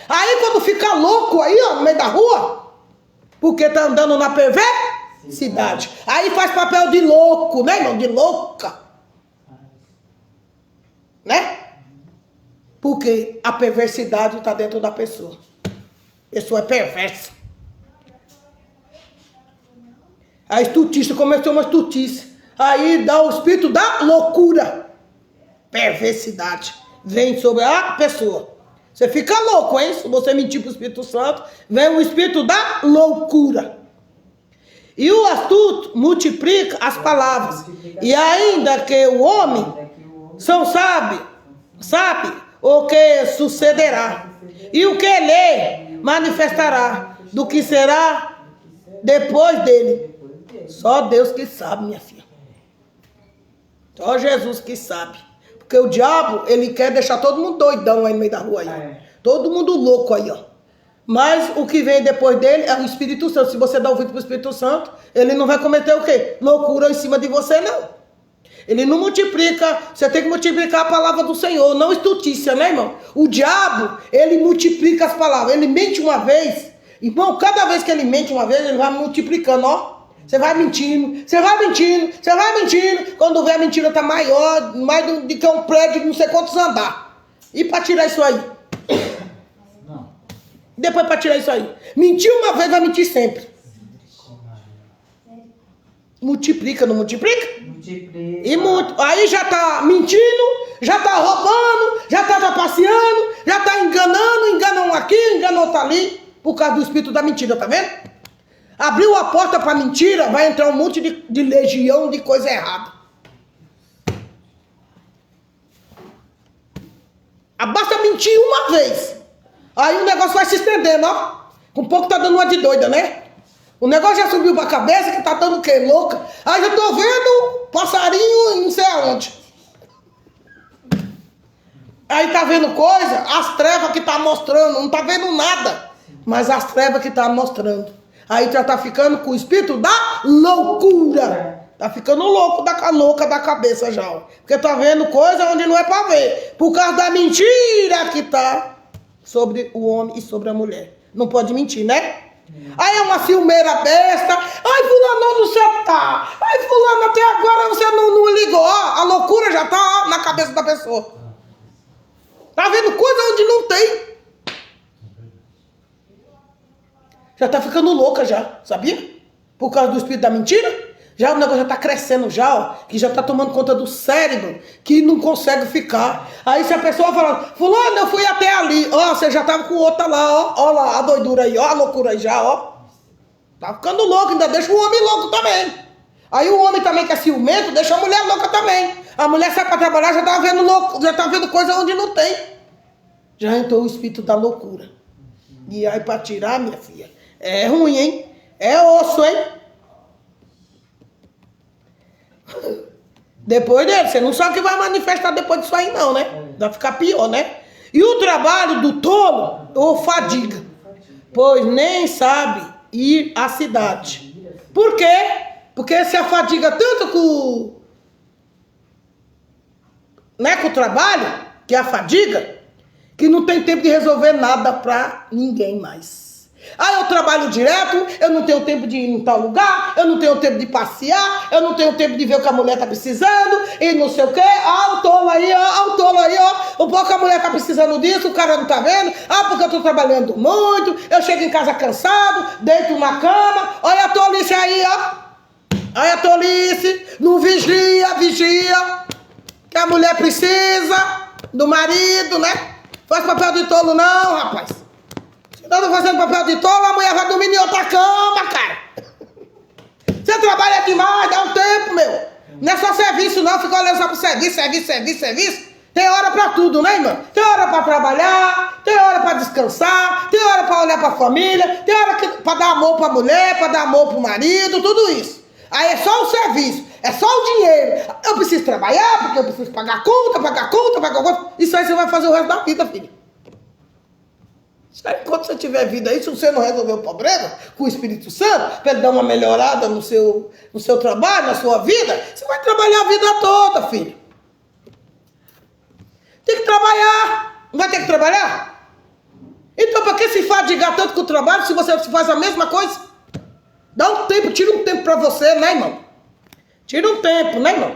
Aí quando fica louco aí, ó, no meio da rua, porque tá andando na perversidade. Aí faz papel de louco, né, irmão? De louca. Né? Porque a perversidade está dentro da pessoa. A pessoa é perversa. A estultícia começou uma estultícia. Aí dá o espírito da loucura. Perversidade. Vem sobre a pessoa. Você fica louco, hein? Se você mentir para o Espírito Santo, vem o espírito da loucura. E o astuto multiplica as palavras. E ainda que o homem são sábio, sabe o que sucederá, e o que lhe manifestará, do que será depois dele. Só Deus que sabe, minha filha. Só Jesus que sabe. Porque o diabo, ele quer deixar todo mundo doidão aí no meio da rua. Aí. Todo mundo louco aí, ó. Mas o que vem depois dele é o Espírito Santo. Se você dá ouvido para o Espírito Santo, ele não vai cometer o quê? Loucura em cima de você, não. Ele não multiplica, você tem que multiplicar a palavra do Senhor, não estultícia, né, irmão? O diabo, ele multiplica as palavras, ele mente uma vez, irmão, cada vez que ele mente uma vez, ele vai multiplicando, ó. Você vai mentindo, você vai mentindo, você vai mentindo, quando vê a mentira tá maior, mais do que um prédio de não sei quantos andar. E para tirar isso aí? Não. Depois para tirar isso aí? Mentir uma vez, vai mentir sempre. Multiplica, não multiplica? Multiplica. E aí já tá mentindo, já tá roubando, já tá trapaceando, já tá enganando, engana um aqui, engana outro ali, por causa do espírito da mentira, tá vendo? Abriu a porta para mentira, vai entrar um monte de legião de coisa errada. Basta mentir uma vez. Aí o negócio vai se estendendo, ó. Com pouco tá dando uma de doida, né? O negócio já subiu pra cabeça, que tá dando o quê? Louca. Aí eu tô vendo passarinho não sei aonde. Aí tá vendo coisa, as trevas que tá mostrando, não tá vendo nada. Mas as trevas que tá mostrando. Aí já tá ficando com o espírito da loucura. Tá ficando louca da cabeça já, ó. Porque tá vendo coisa onde não é pra ver. Por causa da mentira que tá sobre o homem e sobre a mulher. Não pode mentir, né? Aí é uma ciumeira besta. Ai, fulano, onde você tá? Ai, fulano, até agora você não ligou. Ó, a loucura já tá, ó, na cabeça da pessoa. Tá vendo coisa onde não tem. Já tá ficando louca já, sabia? Por causa do espírito da mentira. Já o negócio já tá crescendo já, ó, que já tá tomando conta do cérebro, que não consegue ficar. Aí se a pessoa fala, fulano, eu fui até ali, ó, você já tava com outra lá, ó lá, a doidura aí, ó, a loucura aí já, ó. Tá ficando louco, ainda deixa o homem louco também. Aí o homem também que é ciumento, deixa a mulher louca também. A mulher sai pra trabalhar, já tá vendo louco, já tá vendo coisa onde não tem. Já entrou o espírito da loucura. E aí pra tirar, minha filha, é ruim, hein? É osso, hein? Depois dele, você não sabe o que vai manifestar depois disso aí não, né? Vai ficar pior, né? E o trabalho do tolo, ou fadiga, pois nem sabe ir à cidade. Por quê? Porque se afadiga tanto com o trabalho, que é a fadiga, que não tem tempo de resolver nada pra ninguém mais. Ah, eu trabalho direto, eu não tenho tempo de ir em tal lugar, eu não tenho tempo de passear, eu não tenho tempo de ver o que a mulher tá precisando, e não sei o quê. Ah, o tolo aí, ó. O pouco a mulher tá precisando disso, o cara não tá vendo. Ah, porque eu tô trabalhando muito, eu chego em casa cansado, deito na cama. Olha a tolice aí, ó. Olha a tolice, não vigia, que a mulher precisa do marido, né? Faz papel de tolo não, rapaz. Não fazendo papel de tolo, a mulher vai dormir em outra cama, cara. Você trabalha demais, dá um tempo, meu. Não é só serviço, não. Fica olhando só pro serviço. Tem hora pra tudo, né, irmão? Tem hora pra trabalhar, tem hora pra descansar, tem hora pra olhar pra família, tem hora pra dar amor pra mulher, pra dar amor pro marido, tudo isso. Aí é só o serviço, é só o dinheiro. Eu preciso trabalhar, porque eu preciso pagar conta. Isso aí você vai fazer o resto da vida, filho. Enquanto você tiver vida aí, se você não resolver o problema com o Espírito Santo, para ele dar uma melhorada no seu trabalho, na sua vida, você vai trabalhar a vida toda, filho. Tem que trabalhar. Não vai ter que trabalhar? Então, para que se fadigar tanto com o trabalho se você faz a mesma coisa? Dá um tempo, tira um tempo para você, né, irmão? Tira um tempo, né, irmão?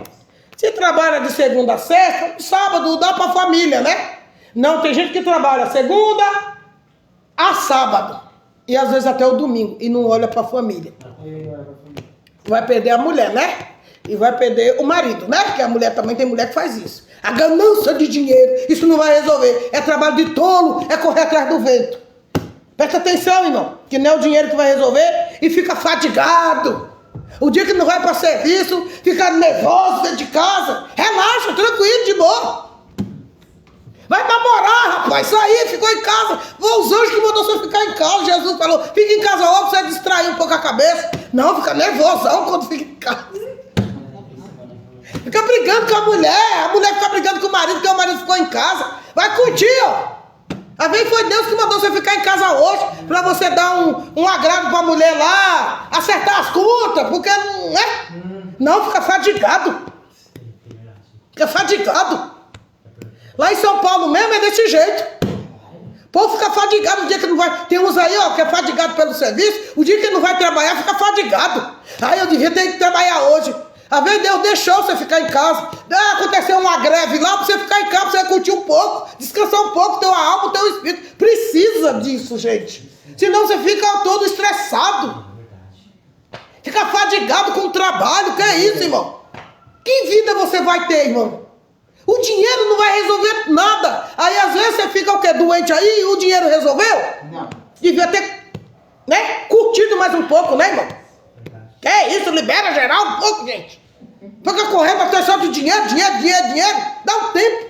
Se trabalha de segunda a sexta, sábado dá para a família, né? Não, tem gente que trabalha segunda a sábado, e às vezes até o domingo, e não olha para a família. Vai perder a mulher, né? E vai perder o marido, né? Porque a mulher também, tem mulher que faz isso. A ganância de dinheiro, isso não vai resolver. É trabalho de tolo, é correr atrás do vento. Presta atenção, irmão, que não é o dinheiro que vai resolver, e fica fatigado. O dia que não vai para serviço, fica nervoso dentro de casa. Relaxa, tranquilo, de boa. Vai namorar, rapaz, sair, ficou em casa. Os anjos que mandou você ficar em casa. Jesus falou, fica em casa logo, você vai distrair um pouco a cabeça. Não, fica nervosão quando fica em casa. Fica brigando com a mulher fica brigando com o marido, porque o marido ficou em casa. Vai curtir, ó. Às vezes foi Deus que mandou você ficar em casa hoje, pra você dar um agrado pra mulher lá, acertar as contas, porque não é? Não, fica fadigado. Fica fadigado. Lá em São Paulo mesmo é desse jeito. O povo fica fadigado no dia que não vai. Tem uns aí, ó, que é fadigado pelo serviço. O dia que não vai trabalhar, fica fadigado. Aí eu devia ter que trabalhar hoje. Às vezes Deus deixou você ficar em casa. Aconteceu uma greve lá, pra você ficar em casa, pra você curtir um pouco, descansar um pouco, teu alma, teu espírito. Precisa disso, gente. Senão você fica todo estressado. Fica fadigado com o trabalho. Que é isso, irmão? Que vida você vai ter, irmão? O dinheiro não vai resolver nada. Aí às vezes você fica o quê? Doente aí e o dinheiro resolveu? Não. Devia ter né? Curtindo mais um pouco, né, irmão? Que é isso, libera geral um pouco, gente. Fica correndo atrás só de dinheiro. Dá um tempo.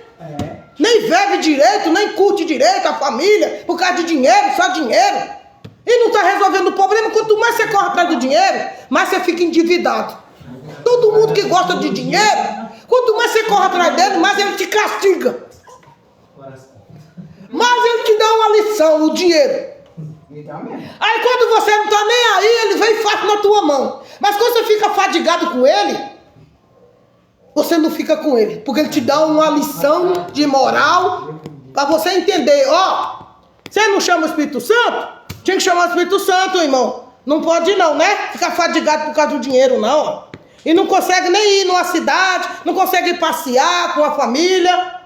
Nem vive direito, nem curte direito a família, por causa de dinheiro, só dinheiro. E não está resolvendo o problema. Quanto mais você corre atrás do dinheiro, mais você fica endividado. Todo mundo que gosta de dinheiro, quanto mais você corre atrás dele, mais ele te castiga. Mais ele te dá uma lição, o dinheiro. Aí quando você não está nem aí, ele vem e faz na tua mão. Mas quando você fica fadigado com ele, você não fica com ele. Porque ele te dá uma lição de moral para você entender. Ó, você não chama o Espírito Santo? Tinha que chamar o Espírito Santo, irmão. Não pode não, né? Ficar fadigado por causa do dinheiro, não. Ó. E não consegue nem ir numa cidade, não consegue passear com a família.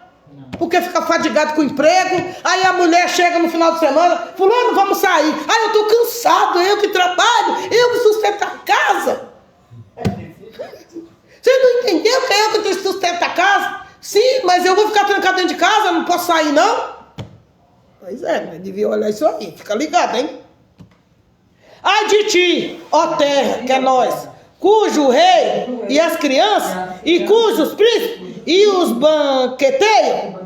Porque fica fadigado com o emprego. Aí a mulher chega no final de semana, fulano, vamos sair. Aí eu tô cansado, eu que trabalho, eu que sustento a casa. Você não entendeu que é eu que sustento a casa? Sim, mas eu vou ficar trancado dentro de casa, não posso sair não? Pois é, mas devia olhar isso aí, fica ligado, hein? Ai de ti, ó terra, que é nós, cujo rei e as crianças, e cujos príncipes, e os banqueteiros,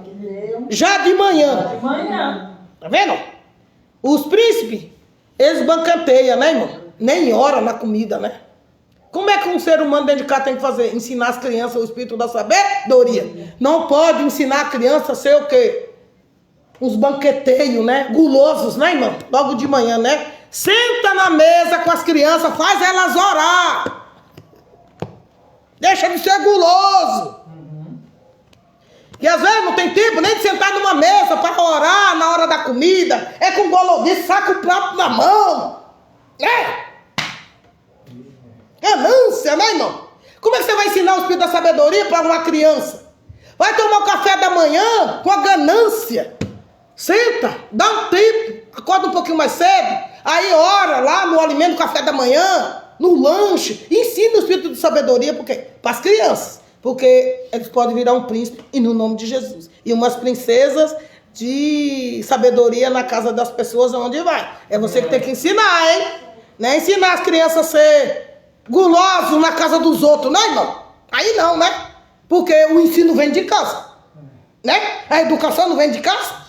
já de manhã. Tá vendo? Os príncipes, eles banqueteiam, né, irmão? Nem hora na comida, né? Como é que um ser humano dentro de casa tem que fazer? Ensinar as crianças o espírito da sabedoria. Não pode ensinar a criança a ser o quê? Uns banqueteios, né? Gulosos, né, irmão? Logo de manhã, né? Senta na mesa com as crianças, faz elas orar. Deixa de ser guloso. E às vezes não tem tempo nem de sentar numa mesa para orar na hora da comida. É com golovice, saca o prato na mão. É. Ganância, né, irmão? Como é que você vai ensinar o espírito da sabedoria para uma criança? Vai tomar o café da manhã com a ganância. Senta, dá um tempo, acorda um pouquinho mais cedo, aí ora lá no alimento do café da manhã, no lanche, ensina o espírito de sabedoria para as crianças, porque eles podem virar um príncipe e no nome de Jesus. E umas princesas de sabedoria na casa das pessoas onde vai. É você que tem que ensinar, hein? Não é ensinar as crianças a ser gulosos na casa dos outros, né, irmão? Aí não, né? Porque o ensino vem de casa, né? A educação não vem de casa.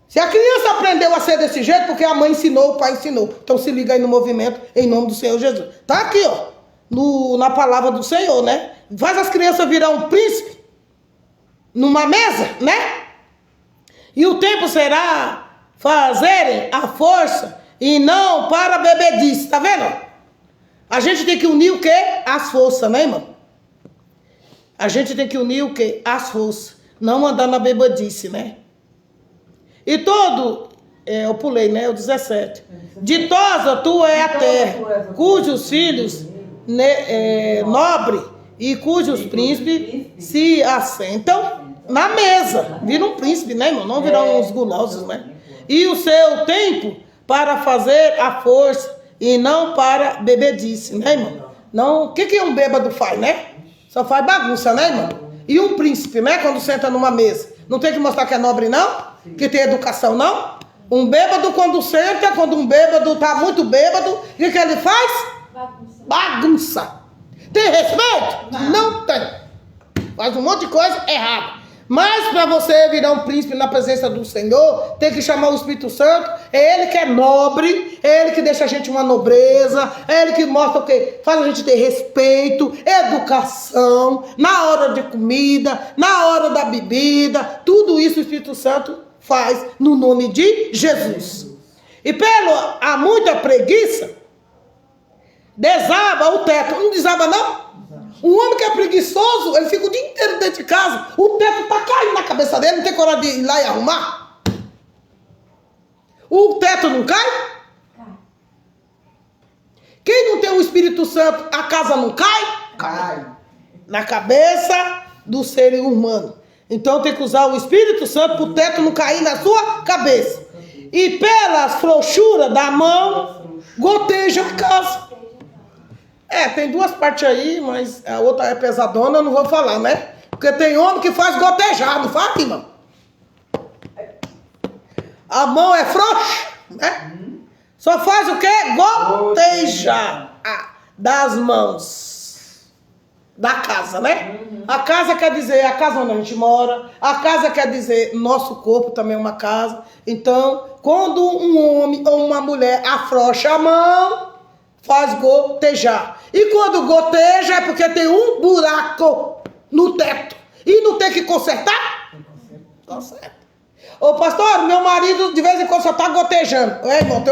Se a criança aprendeu a ser desse jeito, porque a mãe ensinou, o pai ensinou. Então se liga aí no movimento, em nome do Senhor Jesus. Tá aqui, ó, na palavra do Senhor, né? Faz as crianças virar um príncipe numa mesa, né? E o tempo será fazerem a força e não para bebedice, tá vendo? A gente tem que unir o quê? As forças, né, irmão? A gente tem que unir o quê? As forças. Não andar na bebedice, né? E todo, eu pulei, né? O 17. Ditosa tua é a terra, cujos filhos nobre e cujos príncipes se assentam na mesa. Vira um príncipe, né, irmão? Não viram uns gulosos, né? E o seu tempo para fazer a força e não para bebedice, né, irmão? Não, o que um bêbado faz, né? Só faz bagunça, né, irmão? E um príncipe, né, quando senta numa mesa, não tem que mostrar que é nobre, não? Que tem educação, não? Um bêbado quando senta, quando um bêbado tá muito bêbado, o que ele faz? Bagunça. Tem respeito? Não tem. Faz um monte de coisa errada. Mas para você virar um príncipe na presença do Senhor, tem que chamar o Espírito Santo. É Ele que é nobre, é Ele que deixa a gente uma nobreza, é Ele que mostra o quê? Faz a gente ter respeito, educação, na hora de comida, na hora da bebida. Tudo isso o Espírito Santo faz no nome de Jesus. E há muita preguiça, desaba o teto. Não desaba não? Um homem que é preguiçoso, ele fica o dia inteiro dentro de casa, o teto está caindo na cabeça dele, não tem coragem de ir lá e arrumar. O teto não cai? Quem não tem o Espírito Santo, a casa não cai? Cai. Na cabeça do ser humano. Então tem que usar o Espírito Santo para o teto não cair na sua cabeça. E pelas frouxuras da mão, goteja a casa. Tem duas partes aí, mas a outra é pesadona, eu não vou falar, né? Porque tem homem que faz gotejar, não faz, irmão? A mão é frouxa, né? Só faz o quê? Goteja das mãos da casa, né? A casa quer dizer a casa onde a gente mora. A casa quer dizer nosso corpo também é uma casa. Então, quando um homem ou uma mulher afrouxa a mão, faz gotejar. E quando goteja é porque tem um buraco no teto. E não tem que consertar? Conserta. Ô pastor, meu marido de vez em quando só tá gotejando. É, irmão,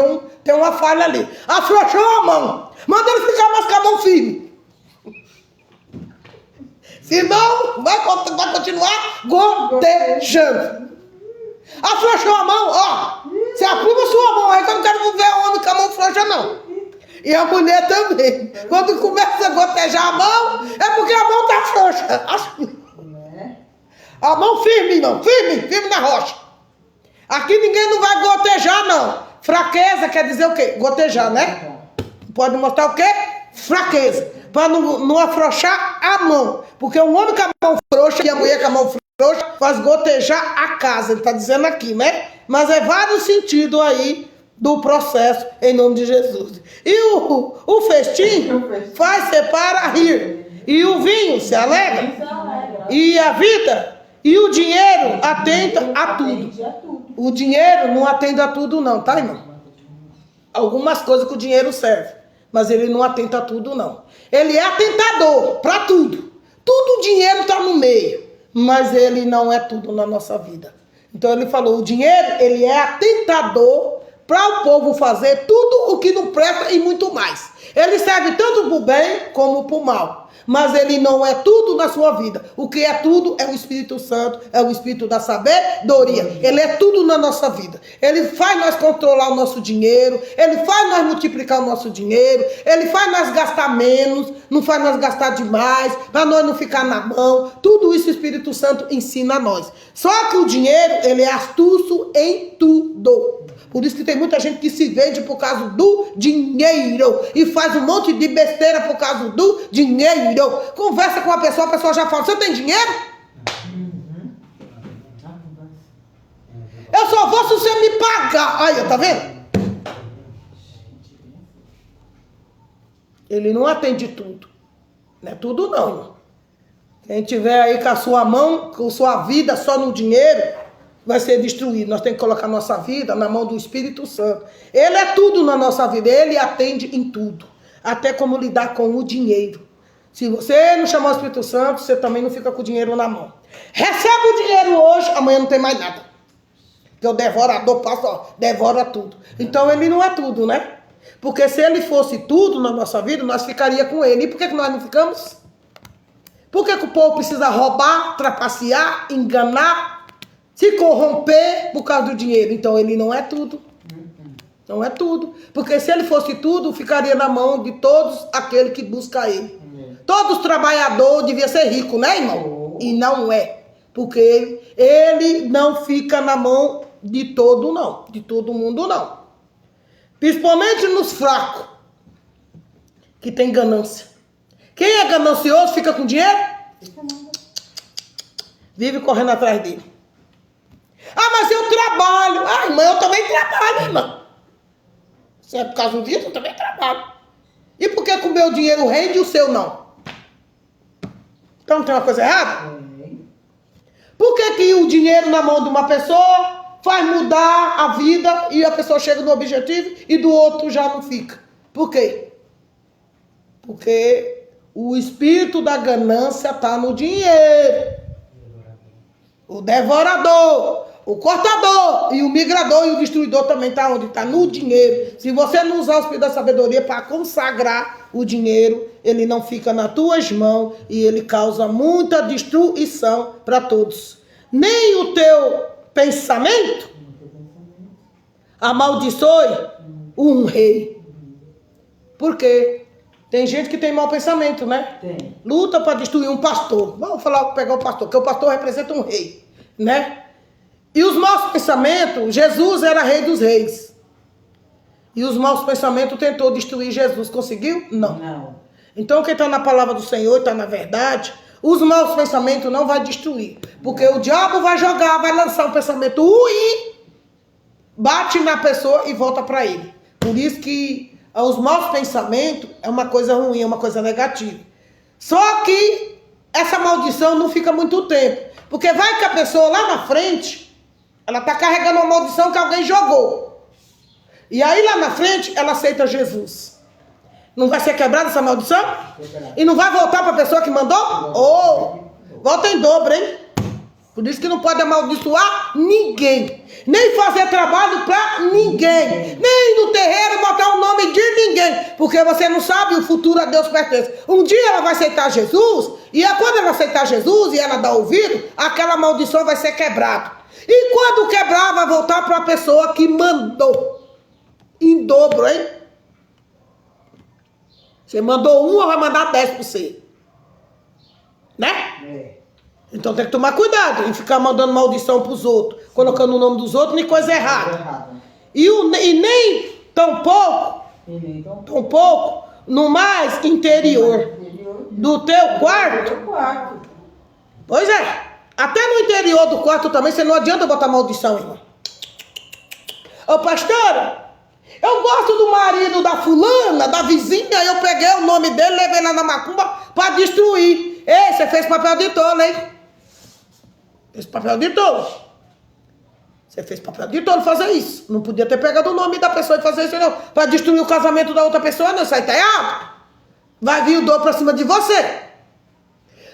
tem uma falha ali. Afrouxou a mão. Manda ele ficar mais com a mão firme. Senão, vai continuar gotejando. Afrouxou a mão, ó. Você apruma sua mão aí, que eu não quero ver o homem com a mão frouxa, não. E a mulher também. Quando começa a gotejar a mão, é porque a mão tá frouxa. A mão firme, não. Firme na rocha. Aqui ninguém não vai gotejar, não. Fraqueza quer dizer o quê? Gotejar, né? Pode mostrar o quê? Fraqueza. Para não afrouxar a mão. Porque o homem com a mão frouxa e a mulher com a mão frouxa faz gotejar a casa. Ele está dizendo aqui, né? Mas é vários sentidos aí do processo, em nome de Jesus. E o festim faz para rir. E o vinho se alegra. E a vida e o dinheiro atenta a tudo. O dinheiro não atende a tudo não, tá, irmão? Algumas coisas que o dinheiro serve, mas ele não atenta a tudo não. Ele é atentador para tudo. Tudo o dinheiro está no meio, mas ele não é tudo na nossa vida. Então ele falou, o dinheiro, ele é atentador para o povo fazer tudo o que não presta e muito mais. Ele serve tanto para o bem como para o mal. Mas ele não é tudo na sua vida. O que é tudo é o Espírito Santo, é o Espírito da sabedoria. Ele é tudo na nossa vida. Ele faz nós controlar o nosso dinheiro, ele faz nós multiplicar o nosso dinheiro, ele faz nós gastar menos, não faz nós gastar demais, para nós não ficar na mão. Tudo isso o Espírito Santo ensina a nós. Só que o dinheiro, ele é astuto em tudo. Por isso que tem muita gente que se vende por causa do dinheiro e faz um monte de besteira por causa do dinheiro. Conversa com a pessoa já fala, você tem dinheiro? Eu só vou se você me pagar. Aí, tá vendo? Ele não atende tudo. Não é tudo não. Quem tiver aí com a sua mão, com a sua vida só no dinheiro, vai ser destruído. Nós temos que colocar nossa vida na mão do Espírito Santo. Ele é tudo na nossa vida. Ele atende em tudo. Até como lidar com o dinheiro. Se você não chamar o Espírito Santo, você também não fica com o dinheiro na mão. Recebe o dinheiro hoje, amanhã não tem mais nada. Porque o devorador passa, ó, devora tudo. Então ele não é tudo, né? Porque se ele fosse tudo na nossa vida, nós ficaríamos com ele. E por que nós não ficamos? Por que o povo precisa roubar, trapacear, enganar, se corromper por causa do dinheiro? Então ele não é tudo. Não é tudo. Porque se ele fosse tudo, ficaria na mão de todos aqueles que buscam ele. Todos os trabalhadores deviam ser ricos, né, irmão? E não é. Porque ele não fica na mão de todo, não. De todo mundo, não. Principalmente nos fracos, que tem ganância. Quem é ganancioso fica com dinheiro? Vive correndo atrás dele. Ah, mas eu trabalho. Ah, irmã, eu também trabalho, irmã. Se é por causa disso, eu também trabalho. E por que o meu dinheiro rende e o seu não? Então não tem uma coisa errada? Por que o dinheiro na mão de uma pessoa faz mudar a vida e a pessoa chega no objetivo e do outro já não fica? Por quê? Porque o espírito da ganância está no dinheiro. O devorador, o cortador e o migrador e o destruidor também está onde? Está no dinheiro. Se você não usar o espírito da sabedoria para consagrar o dinheiro, ele não fica nas tuas mãos e ele causa muita destruição para todos. Nem o teu pensamento amaldiçoe um rei. Por quê? Tem gente que tem mau pensamento, né? Tem. Luta para destruir um pastor. Vamos pegar o pastor, porque o pastor representa um rei, né? E os maus pensamentos, Jesus era rei dos reis. E os maus pensamentos tentou destruir Jesus. Conseguiu? Não. Não. Então quem está na palavra do Senhor, está na verdade, os maus pensamentos não vai destruir. Porque o diabo vai jogar, vai lançar um pensamento ruim, bate na pessoa e volta para ele. Por isso que os maus pensamentos é uma coisa ruim, é uma coisa negativa. Só que essa maldição não fica muito tempo. Porque vai que a pessoa lá na frente, ela está carregando uma maldição que alguém jogou. E aí lá na frente, ela aceita Jesus. Não vai ser quebrada essa maldição? E não vai voltar para a pessoa que mandou? Volta em dobro, hein? Por isso que não pode amaldiçoar ninguém. Nem fazer trabalho para ninguém. Nem no terreiro botar o nome de ninguém. Porque você não sabe, o futuro a Deus pertence. Um dia ela vai aceitar Jesus. E quando ela aceitar Jesus e ela dar ouvido, aquela maldição vai ser quebrada. E quando quebrar, vai voltar para a pessoa que mandou. Em dobro, hein? Você mandou uma, vai mandar 10 para você. Né? Então tem que tomar cuidado em ficar mandando maldição para os outros, colocando o nome dos outros em coisa errada. E nem tão pouco, no mais interior do teu quarto. Pois é, até no interior do quarto também, você não adianta botar maldição, irmão. Ô pastora, eu gosto do marido da fulana, da vizinha, eu peguei o nome dele, levei lá na macumba para destruir. Ei, você fez papel de tolo, hein? Fez papel de tolo. Você fez papel de tolo fazer isso. Não podia ter pegado o nome da pessoa e fazer isso, não. Para destruir o casamento da outra pessoa, não. Isso aí tá errado. Vai vir o dor pra cima de você.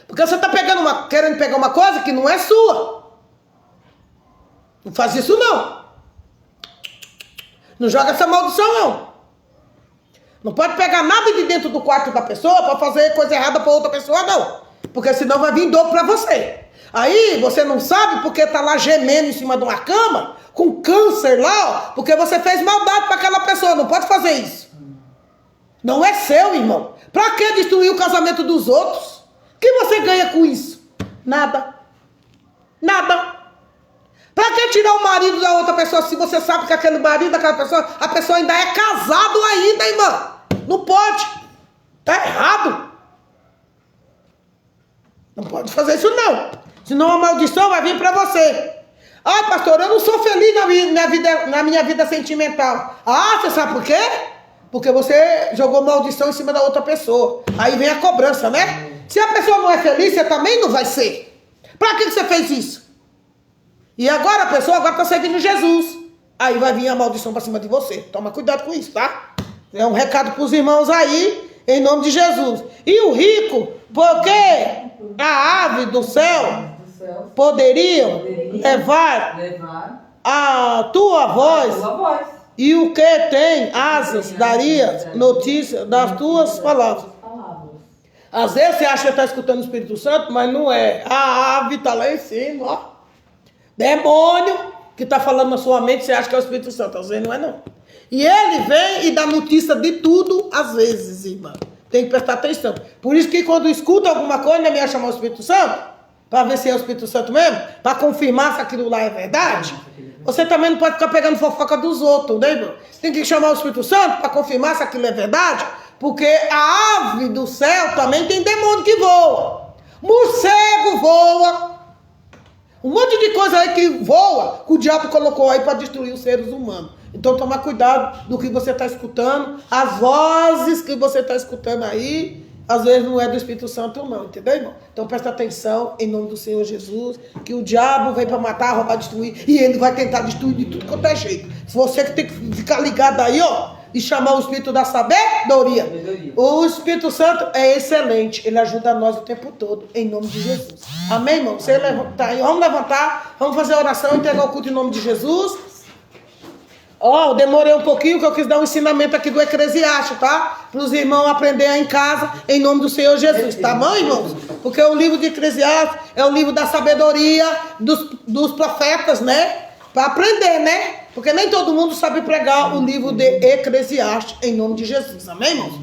Porque você tá querendo pegar uma coisa que não é sua. Não faz isso, não. Não joga essa maldição, não. Não pode pegar nada de dentro do quarto da pessoa para fazer coisa errada para outra pessoa, não. Porque senão vai vir dor para você. Aí você não sabe porque tá lá gemendo em cima de uma cama, com câncer lá, ó, porque você fez maldade para aquela pessoa. Não pode fazer isso. Não é seu, irmão. Para que destruir o casamento dos outros? O que você ganha com isso? Nada. Nada. Para que tirar o marido da outra pessoa se você sabe que aquele marido daquela pessoa, a pessoa ainda é casado ainda, irmão? Não pode. Tá errado. Não pode fazer isso, não. Senão a maldição vai vir para você. Ah, pastor, eu não sou feliz na minha vida sentimental. Ah, você sabe por quê? Porque você jogou maldição em cima da outra pessoa. Aí vem a cobrança, né? Se a pessoa não é feliz, você também não vai ser. Para que você fez isso? E agora a pessoa está servindo Jesus. Aí vai vir a maldição para cima de você. Toma cuidado com isso, tá? É um recado para os irmãos aí, em nome de Jesus. E o rico, porque a ave do céu poderiam levar a tua voz. E o que tem asas daria notícia das tuas palavras. Às vezes você acha que está escutando o Espírito Santo, mas não é. A ave está lá em cima, ó. Demônio que está falando na sua mente, você acha que é o Espírito Santo. Às vezes não é, não. E ele vem e dá notícia de tudo, às vezes, irmão. Tem que prestar atenção. Por isso que quando escuta alguma coisa, não é chamar o Espírito Santo, para ver se é o Espírito Santo mesmo, para confirmar se aquilo lá é verdade. Você também não pode ficar pegando fofoca dos outros, né, irmão? Tem que chamar o Espírito Santo para confirmar se aquilo é verdade, porque a ave do céu também tem demônio que voa. Morcego voa. Um monte de coisa aí que voa, que o diabo colocou aí para destruir os seres humanos. Então toma cuidado do que você está escutando. As vozes que você está escutando aí, às vezes não é do Espírito Santo não, entendeu, irmão? Então presta atenção em nome do Senhor Jesus, que o diabo vem para matar, roubar, destruir, e ele vai tentar destruir de tudo quanto é jeito. Você que tem que ficar ligado aí, ó, e chamar o Espírito da sabedoria. O Espírito Santo é excelente, ele ajuda nós o tempo todo, em nome de Jesus. Amém, irmão? Você levantar, vamos levantar, vamos fazer a oração, entregar o culto em nome de Jesus. Ó, demorei um pouquinho que eu quis dar um ensinamento aqui do Eclesiastes, tá? Para os irmãos aprenderem em casa, em nome do Senhor Jesus, tá bom, irmãos? Porque o livro de Eclesiastes é o livro da sabedoria dos profetas, né? Para aprender, né? Porque nem todo mundo sabe pregar o livro de Eclesiastes em nome de Jesus, amém, irmãos?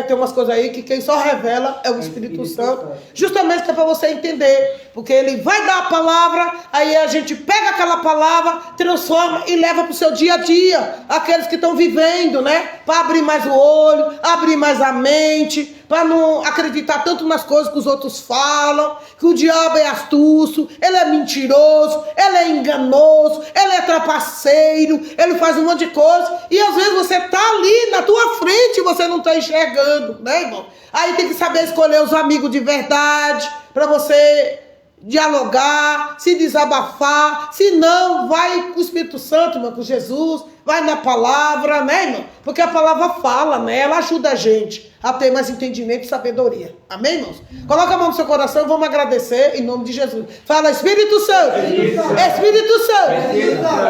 Tem umas coisas aí que quem só revela é o Espírito Santo, justamente que é para você entender, porque ele vai dar a palavra, aí a gente pega aquela palavra, transforma e leva para o seu dia a dia, aqueles que estão vivendo, né? Para abrir mais o olho, abrir mais a mente, para não acreditar tanto nas coisas que os outros falam, que o diabo é astuto, ele é mentiroso, ele é enganoso, ele é trapaceiro, ele faz um monte de coisa, e às vezes você tá ali na tua frente e você não tá enxergando, né, irmão? Aí tem que saber escolher os amigos de verdade, para você dialogar, se desabafar, se não, vai com o Espírito Santo, irmão, com Jesus, vai na palavra, né, irmão? Porque a palavra fala, né? Ela ajuda a gente a ter mais entendimento e sabedoria. Amém, irmãos? Coloca a mão no seu coração e vamos agradecer em nome de Jesus. Fala, Espírito Santo. Espírito Santo.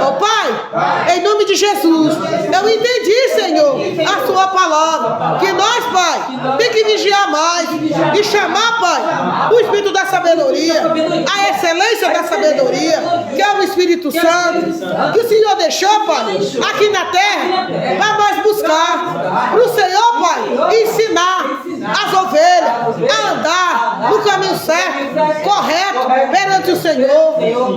Ó Pai, em nome de Jesus, eu entendi, Senhor, a sua palavra. Que nós, Pai, tem que vigiar mais e chamar, Pai, o Espírito da sabedoria, a excelência da sabedoria, que é o Espírito Santo, que o Senhor deixou, Pai, aqui na terra, para nós buscar, para o Senhor, Pai, ensinar as ovelhas a andar no caminho certo, correto, perante o Senhor.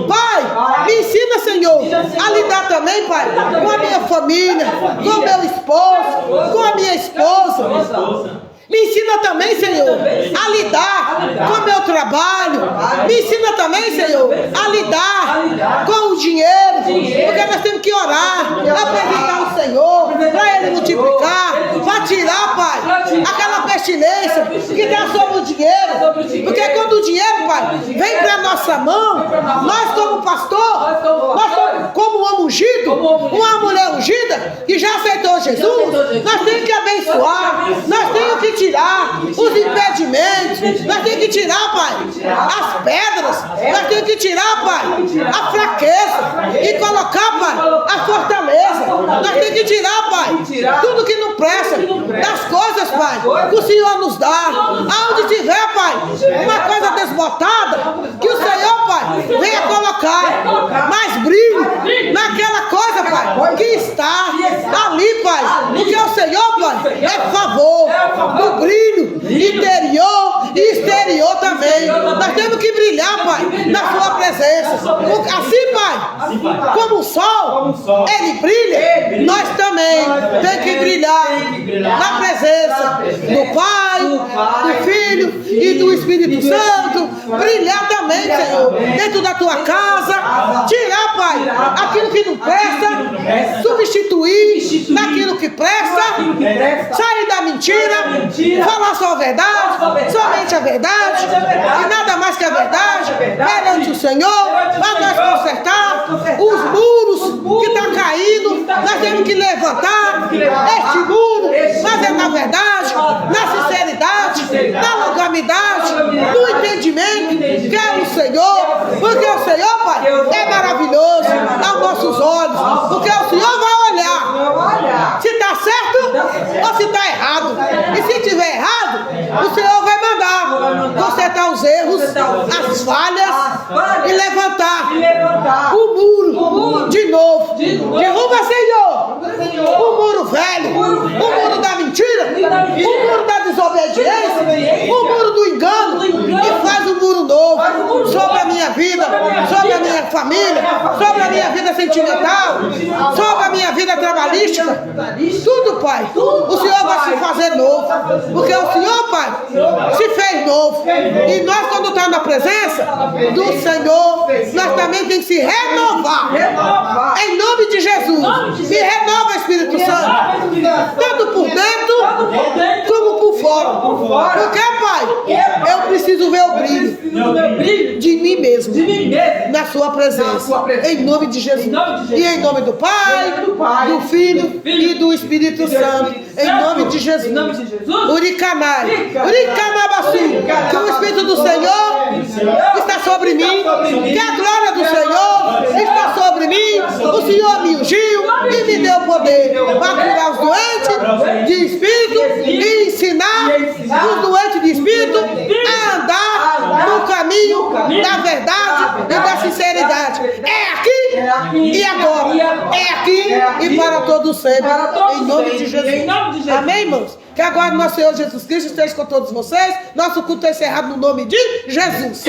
Pai, me ensina, Senhor, a lidar também, Pai, com a minha família, com o meu esposo, com a minha esposa. Me ensina também, Senhor, a lidar com o meu trabalho. Me ensina também, Senhor, a lidar com o dinheiro. Porque nós temos que orar, apresentar o Senhor, para Ele multiplicar, para tirar, Pai, aquela pestilência que está sobre o dinheiro. Porque quando o dinheiro, Pai, vem para a nossa mão, nós como pastor, nós como um homem ungido, uma mulher ungida, que já aceitou Jesus, nós temos que abençoar, nós temos que tirar os impedimentos, nós temos que tirar, Pai, as pedras, nós temos que tirar, Pai, a fraqueza e colocar, Pai, a fortaleza. Nós temos que tirar, Pai, tudo que não presta, das coisas, Pai, que o Senhor nos dá. Aonde tiver, Pai, uma coisa desbotada, que o Senhor, Pai, venha colocar mais brilho naquela coisa, Pai, que está ali, Pai, porque o Senhor, Pai, é favor do brilho interior e exterior também. Nós temos que brilhar, Pai, na sua presença. Assim, Pai, como o sol, ele brilha, nós também temos que brilhar na presença do Pai, do Filho e do Espírito Santo. Brilhar também, Senhor, dentro da tua casa. Tirar, Pai, aquilo que não presta, substituir naquilo que presta, sair da mentira, falar só a verdade, somente a verdade, e nada mais que a verdade, perante o Senhor, para nós consertar os muros que estão caindo. Nós temos que levantar este muro, fazer na verdade, na sinceridade, na longanimidade, no entendimento que é o Senhor, porque o Senhor, Pai, é maravilhoso aos nossos olhos, porque o Senhor vai olhar se está certo ou se está errado, e se estiver errado, o Senhor vai mandar consertar os erros, as falhas e levantar o muro de novo. Derruba, Senhor, o muro velho, o muro da mentira, o muro da desobediência, o muro do engano, e faz um muro novo sobre a minha vida, sobre a minha família, sobre a minha vida sentimental, sobre a minha vida trabalhística. Tudo, Pai, o Senhor vai se fazer novo, porque o Senhor, Pai, se fez novo. E nós, quando estamos na presença do Senhor, nós também temos que se renovar. Em nome de Jesus. Se renova, Espírito Santo, tanto por dentro como por fora. Porque, Pai, eu preciso ver o brilho de mim mesmo na sua presença. Em nome de Jesus. E em nome do Pai, do Filho e do Espírito Santo. Em nome de Jesus. Uricanai, Uricanabaçu, que o Espírito do Senhor está sobre mim, que a glória do Senhor está sobre mim. O Senhor me ungiu e me deu poder para curar os doentes de espírito e ensinar os doentes de espírito a andar no caminho da verdade e da sinceridade. É aqui e agora. É aqui e para todos sempre. Em nome de Jesus. Amém, irmãos? Que agora nosso Senhor Jesus Cristo esteja com todos vocês. Nosso culto é encerrado no nome de Jesus.